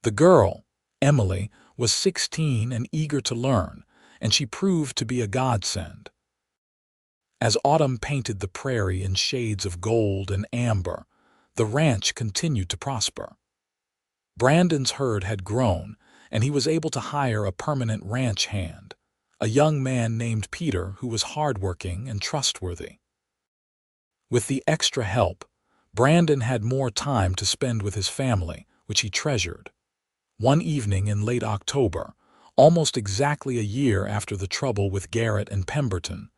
The girl, Emily, was 16 and eager to learn, and she proved to be a godsend. As autumn painted the prairie in shades of gold and amber, the ranch continued to prosper. Brandon's herd had grown, and he was able to hire a permanent ranch hand, a young man named Peter who was hardworking and trustworthy. With the extra help, Brandon had more time to spend with his family, which he treasured. One evening in late October, almost exactly a year after the trouble with Garrett and Pemberton,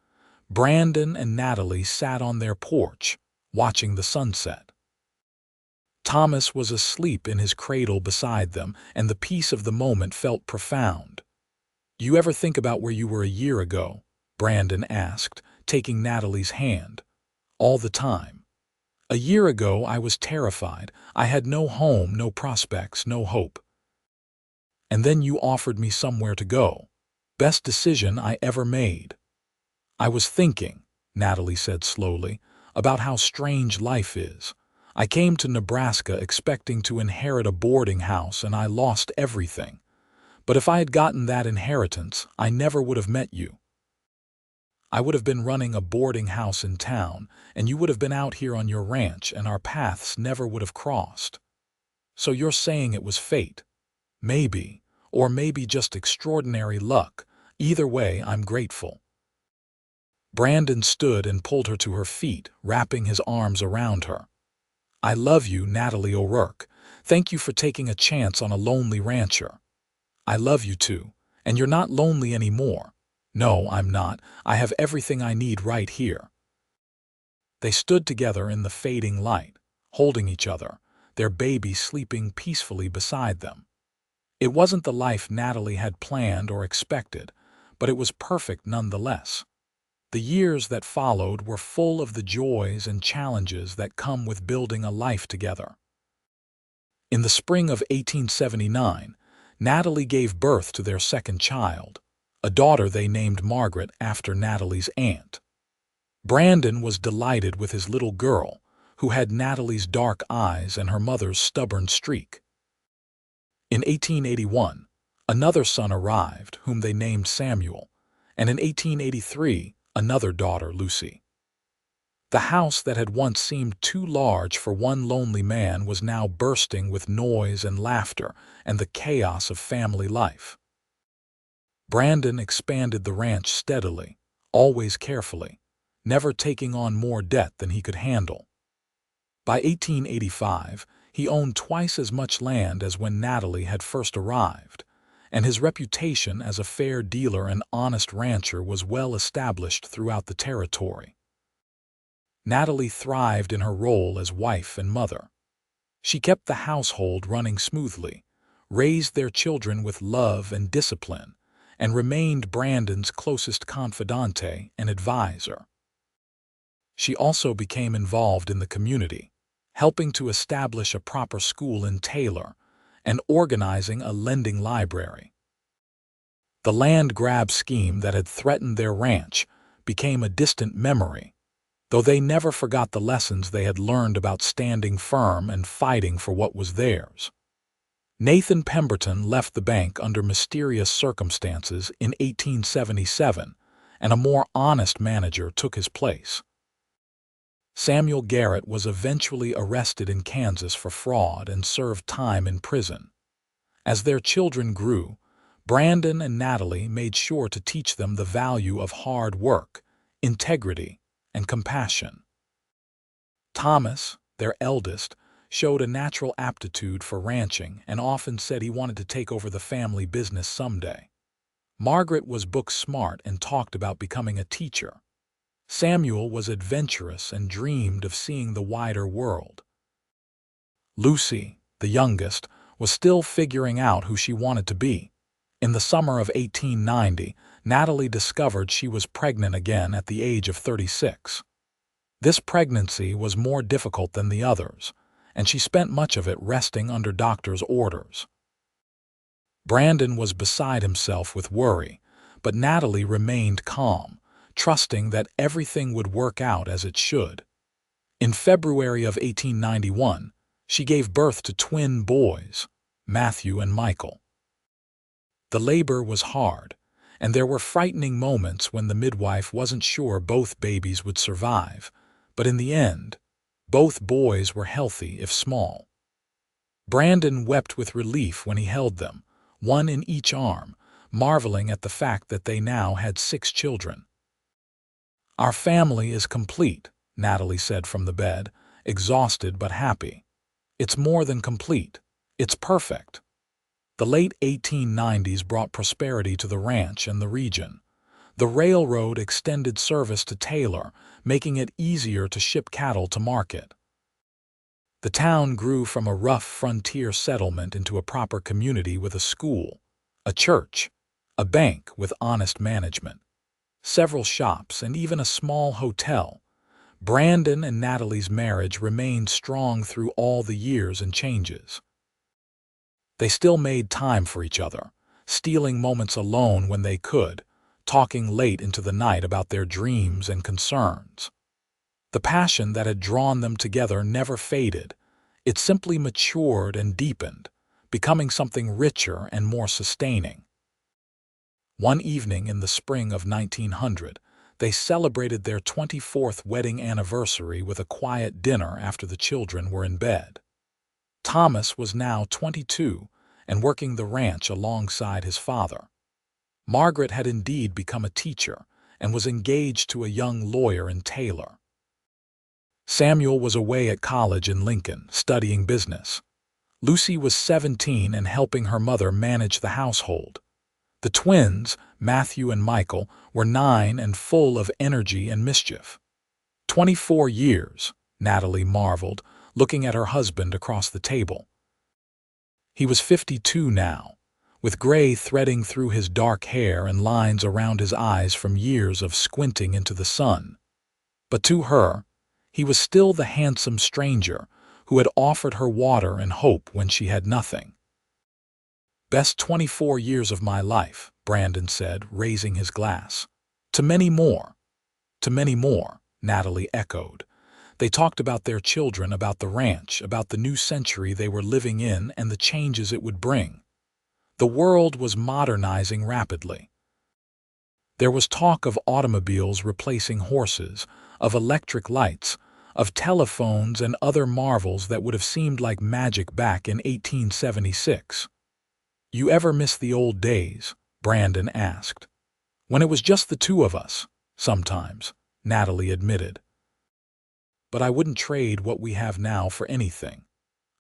Brandon and Natalie sat on their porch, watching the sunset. Thomas was asleep in his cradle beside them, and the peace of the moment felt profound. "You ever think about where you were a year ago?" Brandon asked, taking Natalie's hand. "All the time. A year ago I was terrified. I had no home, no prospects, no hope. And then you offered me somewhere to go. Best decision I ever made." "I was thinking," Natalie said slowly, "about how strange life is. I came to Nebraska expecting to inherit a boarding house, and I lost everything. But if I had gotten that inheritance, I never would have met you. I would have been running a boarding house in town, and you would have been out here on your ranch, and our paths never would have crossed. So you're saying it was fate? Maybe, or maybe just extraordinary luck. Either way, I'm grateful." Brandon stood and pulled her to her feet, wrapping his arms around her. "I love you, Natalie O'Rourke. Thank you for taking a chance on a lonely rancher. I love you too, and you're not lonely anymore." "No, I'm not. I have everything I need right here." They stood together in the fading light, holding each other, their baby sleeping peacefully beside them. It wasn't the life Natalie had planned or expected, but it was perfect nonetheless. The years that followed were full of the joys and challenges that come with building a life together. In the spring of 1879, Natalie gave birth to their second child, a daughter they named Margaret after Natalie's aunt. Brandon was delighted with his little girl, who had Natalie's dark eyes and her mother's stubborn streak. In 1881, another son arrived, whom they named Samuel, and in 1883, another daughter, Lucy. The house that had once seemed too large for one lonely man was now bursting with noise and laughter and the chaos of family life. Brandon expanded the ranch steadily, always carefully, never taking on more debt than he could handle. By 1885, he owned twice as much land as when Natalie had first arrived, and his reputation as a fair dealer and honest rancher was well established throughout the territory. Natalie thrived in her role as wife and mother. She kept the household running smoothly, raised their children with love and discipline, and remained Brandon's closest confidante and advisor. She also became involved in the community, helping to establish a proper school in Taylor and organizing a lending library. The land grab scheme that had threatened their ranch became a distant memory, though they never forgot the lessons they had learned about standing firm and fighting for what was theirs. Nathan Pemberton left the bank under mysterious circumstances in 1877, and a more honest manager took his place. Samuel Garrett was eventually arrested in Kansas for fraud and served time in prison. As their children grew, Brandon and Natalie made sure to teach them the value of hard work, integrity, and compassion. Thomas, their eldest, showed a natural aptitude for ranching and often said he wanted to take over the family business someday. Margaret was book smart and talked about becoming a teacher. Samuel was adventurous and dreamed of seeing the wider world. Lucy, the youngest, was still figuring out who she wanted to be. In the summer of 1890, Natalie discovered she was pregnant again at the age of 36. This pregnancy was more difficult than the others, and she spent much of it resting under doctor's orders. Brandon was beside himself with worry, but Natalie remained calm, trusting that everything would work out as it should. In February of 1891, she gave birth to twin boys, Matthew and Michael. The labor was hard, and there were frightening moments when the midwife wasn't sure both babies would survive, but in the end, both boys were healthy if small. Brandon wept with relief when he held them, one in each arm, marveling at the fact that they now had 6 children. "Our family is complete," Natalie said from the bed, exhausted but happy. "It's more than complete. It's perfect." The late 1890s brought prosperity to the ranch and the region. The railroad extended service to Taylor, making it easier to ship cattle to market. The town grew from a rough frontier settlement into a proper community with a school, a church, a bank with honest management, several shops, and even a small hotel. Brandon and Natalie's marriage remained strong through all the years and changes. They still made time for each other, stealing moments alone when they could, talking late into the night about their dreams and concerns. The passion that had drawn them together never faded. It simply matured and deepened, becoming something richer and more sustaining. One evening in the spring of 1900, they celebrated their 24th wedding anniversary with a quiet dinner after the children were in bed. Thomas was now 22 and working the ranch alongside his father. Margaret had indeed become a teacher and was engaged to a young lawyer in Taylor. Samuel was away at college in Lincoln, studying business. Lucy was 17 and helping her mother manage the household. The twins, Matthew and Michael, were 9 and full of energy and mischief. 24 years, Natalie marveled, looking at her husband across the table. He was 52 now, with gray threading through his dark hair and lines around his eyes from years of squinting into the sun. But to her, he was still the handsome stranger who had offered her water and hope when she had nothing. "Best 24 years of my life," Brandon said, raising his glass. "To many more." "To many more," Natalie echoed. They talked about their children, about the ranch, about the new century they were living in and the changes it would bring. The world was modernizing rapidly. There was talk of automobiles replacing horses, of electric lights, of telephones and other marvels that would have seemed like magic back in 1876. "You ever miss the old days?" Brandon asked. "When it was just the two of us." "Sometimes," Natalie admitted. "But I wouldn't trade what we have now for anything.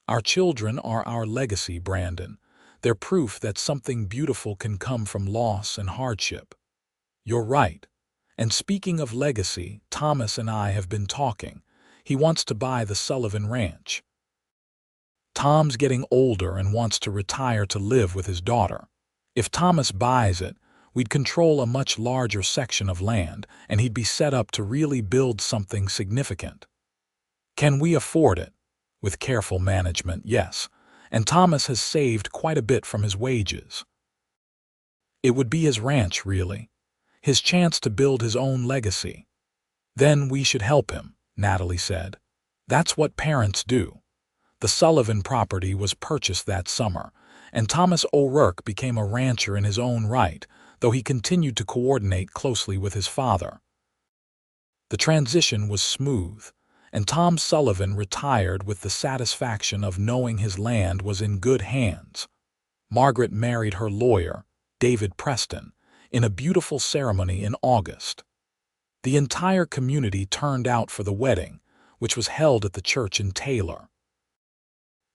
Our children are our legacy, Brandon. They're proof that something beautiful can come from loss and hardship." "You're right. And speaking of legacy, Thomas and I have been talking. He wants to buy the Sullivan Ranch. Tom's getting older and wants to retire to live with his daughter. If Thomas buys it, we'd control a much larger section of land, and he'd be set up to really build something significant. Can we afford it? With careful management, yes. And Thomas has saved quite a bit from his wages. It would be his ranch, really. His chance to build his own legacy. Then we should help him," Natalie said. "That's what parents do." The Sullivan property was purchased that summer, and Thomas O'Rourke became a rancher in his own right, though he continued to coordinate closely with his father. The transition was smooth, and Tom Sullivan retired with the satisfaction of knowing his land was in good hands. Margaret married her lawyer, David Preston, in a beautiful ceremony in August. The entire community turned out for the wedding, which was held at the church in Taylor.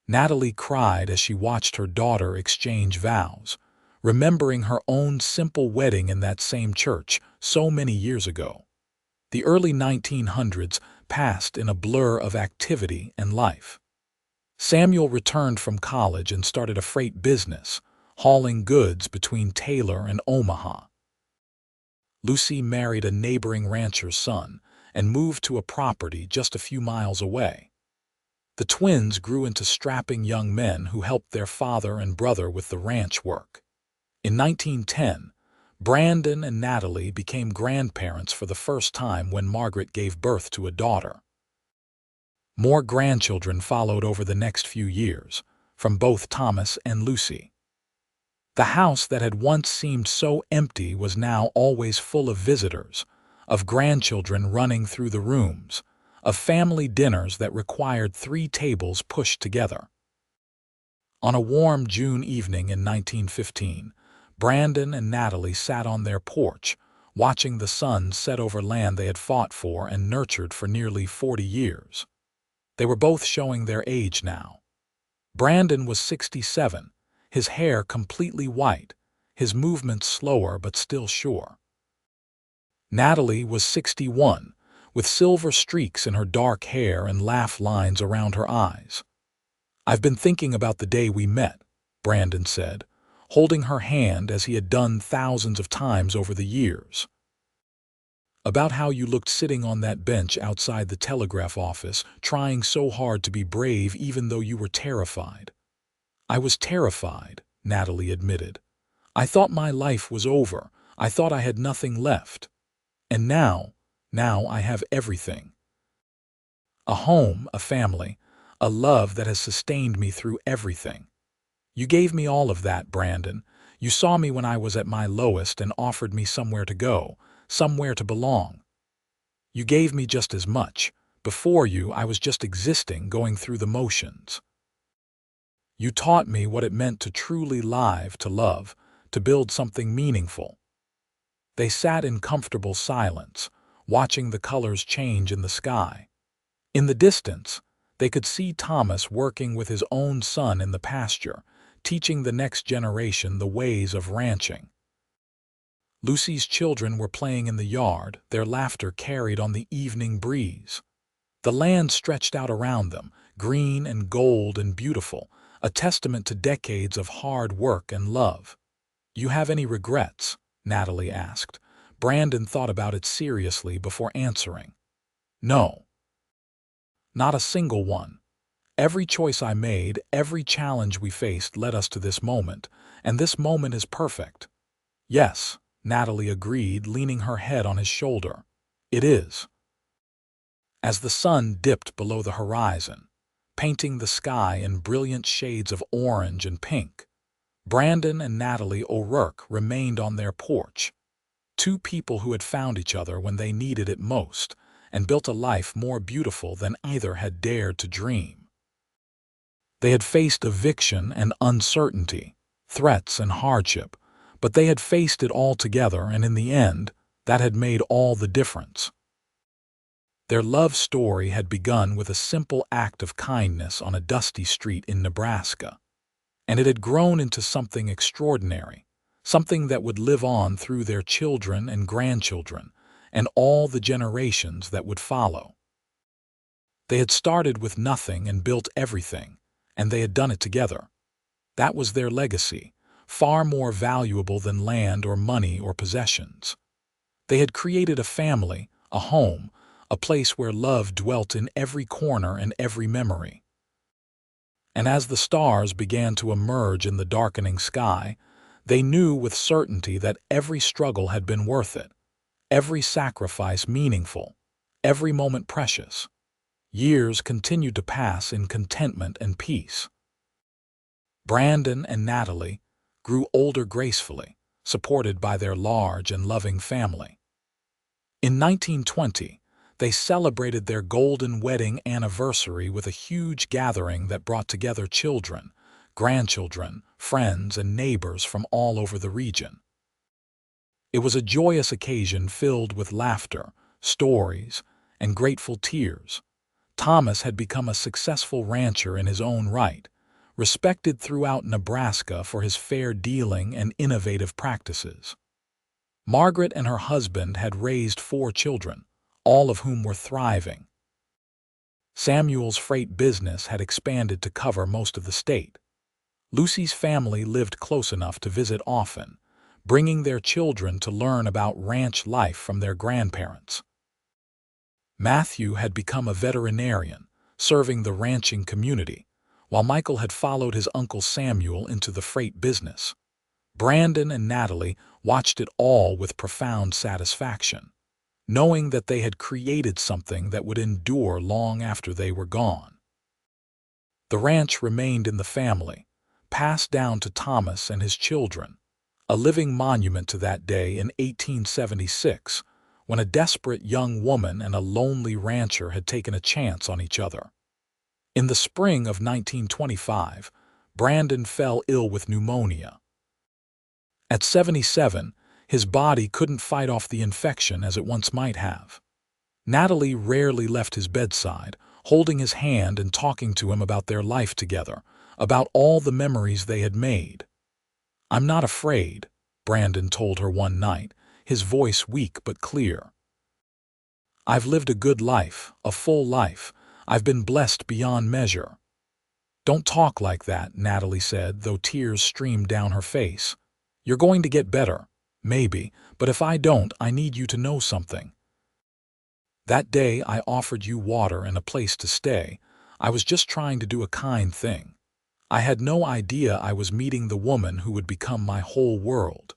Natalie cried as she watched her daughter exchange vows, remembering her own simple wedding in that same church so many years ago. The early 1900s passed in a blur of activity and life. Samuel returned from college and started a freight business, hauling goods between Taylor and Omaha. Lucy married a neighboring rancher's son and moved to a property just a few miles away. The twins grew into strapping young men who helped their father and brother with the ranch work. In 1910, Brandon and Natalie became grandparents for the first time when Margaret gave birth to a daughter. More grandchildren followed over the next few years, from both Thomas and Lucy. The house that had once seemed so empty was now always full of visitors, of grandchildren running through the rooms, of family dinners that required 3 tables pushed together. On a warm June evening in 1915, Brandon and Natalie sat on their porch, watching the sun set over land they had fought for and nurtured for nearly 40 years. They were both showing their age now. Brandon was 67, his hair completely white, his movements slower but still sure. Natalie was 61, with silver streaks in her dark hair and laugh lines around her eyes. "I've been thinking about the day we met," Brandon said, holding her hand as he had done thousands of times over the years. "About how you looked sitting on that bench outside the telegraph office, trying so hard to be brave even though you were terrified." "I was terrified," Natalie admitted. "I thought my life was over. I thought I had nothing left. And now I have everything. A home, a family, a love that has sustained me through everything. You gave me all of that, Brandon. You saw me when I was at my lowest and offered me somewhere to go, somewhere to belong. You gave me just as much. Before you, I was just existing, going through the motions. You taught me what it meant to truly live, to love, to build something meaningful." They sat in comfortable silence, watching the colors change in the sky. In the distance, they could see Thomas working with his own son in the pasture, teaching the next generation the ways of ranching. Lucy's children were playing in the yard, their laughter carried on the evening breeze. The land stretched out around them, green and gold and beautiful, a testament to decades of hard work and love. "You have any regrets?" Natalie asked. Brandon thought about it seriously before answering. "No. Not a single one. Every choice I made, every challenge we faced led us to this moment, and this moment is perfect." "Yes," Natalie agreed, leaning her head on his shoulder. "It is." As the sun dipped below the horizon, painting the sky in brilliant shades of orange and pink, Brandon and Natalie O'Rourke remained on their porch, two people who had found each other when they needed it most and built a life more beautiful than either had dared to dream. They had faced eviction and uncertainty, threats and hardship, but they had faced it all together, and in the end, that had made all the difference. Their love story had begun with a simple act of kindness on a dusty street in Nebraska, and it had grown into something extraordinary, something that would live on through their children and grandchildren and all the generations that would follow. They had started with nothing and built everything, and they had done it together. That was their legacy, far more valuable than land or money or possessions. They had created a family, a home, a place where love dwelt in every corner and every memory. And as the stars began to emerge in the darkening sky, they knew with certainty that every struggle had been worth it, every sacrifice meaningful, every moment precious. Years continued to pass in contentment and peace. Brandon and Natalie grew older gracefully, supported by their large and loving family. In 1920, they celebrated their golden wedding anniversary with a huge gathering that brought together children, grandchildren, friends, and neighbors from all over the region. It was a joyous occasion filled with laughter, stories, and grateful tears. Thomas had become a successful rancher in his own right, respected throughout Nebraska for his fair dealing and innovative practices. Margaret and her husband had raised 4 children, all of whom were thriving. Samuel's freight business had expanded to cover most of the state. Lucy's family lived close enough to visit often, bringing their children to learn about ranch life from their grandparents. Matthew had become a veterinarian, serving the ranching community, while Michael had followed his uncle Samuel into the freight business. Brandon and Natalie watched it all with profound satisfaction, knowing that they had created something that would endure long after they were gone. The ranch remained in the family, passed down to Thomas and his children, a living monument to that day in 1876, when a desperate young woman and a lonely rancher had taken a chance on each other. In the spring of 1925, Brandon fell ill with pneumonia. At 77, his body couldn't fight off the infection as it once might have. Natalie rarely left his bedside, holding his hand and talking to him about their life together, about all the memories they had made. "I'm not afraid," Brandon told her one night, his voice weak but clear. "I've lived a good life, a full life. I've been blessed beyond measure." "Don't talk like that," Natalie said, though tears streamed down her face. "You're going to get better, maybe, but if I don't, I need you to know something. That day I offered you water and a place to stay. I was just trying to do a kind thing. I had no idea I was meeting the woman who would become my whole world.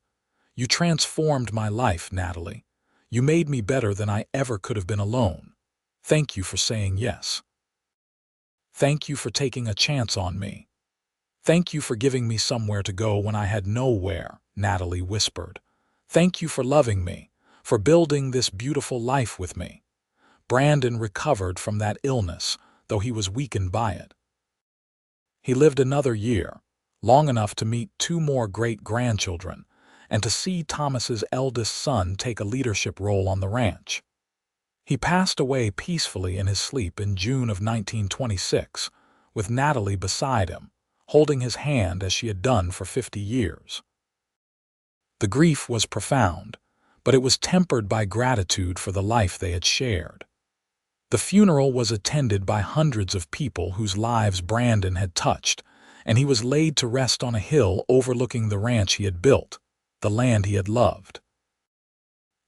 You transformed my life, Natalie. You made me better than I ever could have been alone. Thank you for saying yes. Thank you for taking a chance on me. Thank you for giving me somewhere to go when I had nowhere," Natalie whispered. "Thank you for loving me, for building this beautiful life with me." Brandon recovered from that illness, though he was weakened by it. He lived another year, long enough to meet 2 more great-grandchildren, and to see Thomas's eldest son take a leadership role on the ranch. He passed away peacefully in his sleep in June of 1926, with Natalie beside him, holding his hand as she had done for 50 years. The grief was profound, but it was tempered by gratitude for the life they had shared. The funeral was attended by hundreds of people whose lives Brandon had touched, and he was laid to rest on a hill overlooking the ranch he had built, the land he had loved.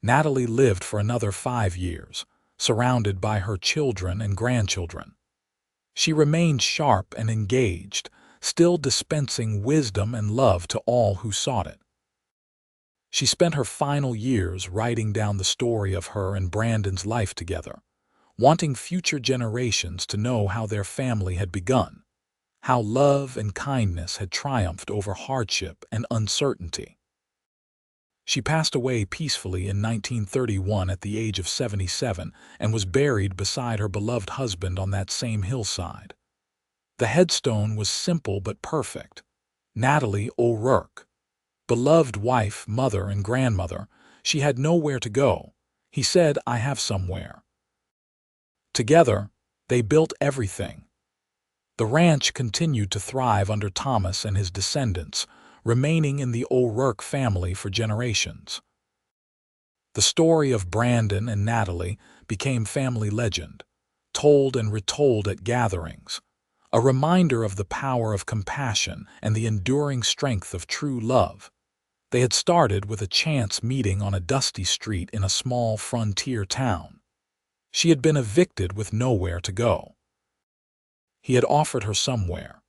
Natalie lived for another 5 years, surrounded by her children and grandchildren. She remained sharp and engaged, still dispensing wisdom and love to all who sought it. She spent her final years writing down the story of her and Brandon's life together, wanting future generations to know how their family had begun, how love and kindness had triumphed over hardship and uncertainty. She passed away peacefully in 1931 at the age of 77 and was buried beside her beloved husband on that same hillside. The headstone was simple but perfect. Natalie O'Rourke. Beloved wife, mother, and grandmother, she had nowhere to go. He said, "I have somewhere." Together, they built everything. The ranch continued to thrive under Thomas and his descendants, remaining in the O'Rourke family for generations. The story of Brandon and Natalie became family legend, told and retold at gatherings, a reminder of the power of compassion and the enduring strength of true love. They had started with a chance meeting on a dusty street in a small frontier town. She had been evicted with nowhere to go. He had offered her somewhere.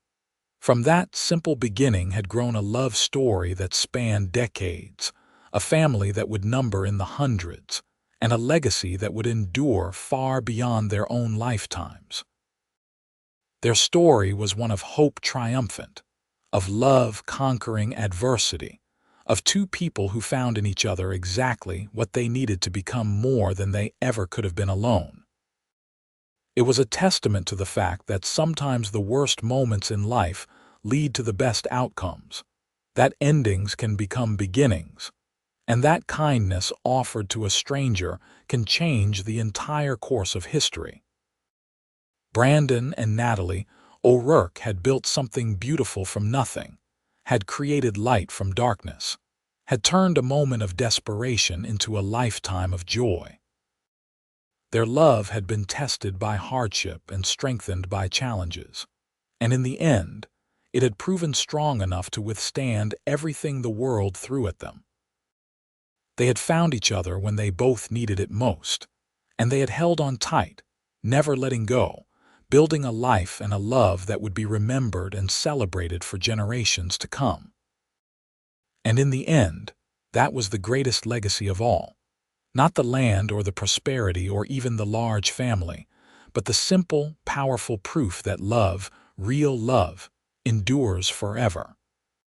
From that simple beginning had grown a love story that spanned decades, a family that would number in the hundreds, and a legacy that would endure far beyond their own lifetimes. Their story was one of hope triumphant, of love conquering adversity, of 2 people who found in each other exactly what they needed to become more than they ever could have been alone. It was a testament to the fact that sometimes the worst moments in life lead to the best outcomes, that endings can become beginnings, and that kindness offered to a stranger can change the entire course of history. Brandon and Natalie O'Rourke had built something beautiful from nothing, had created light from darkness, had turned a moment of desperation into a lifetime of joy. Their love had been tested by hardship and strengthened by challenges, and in the end, it had proven strong enough to withstand everything the world threw at them. They had found each other when they both needed it most, and they had held on tight, never letting go, building a life and a love that would be remembered and celebrated for generations to come. And in the end, that was the greatest legacy of all. Not the land or the prosperity or even the large family, but the simple, powerful proof that love, real love, endures forever.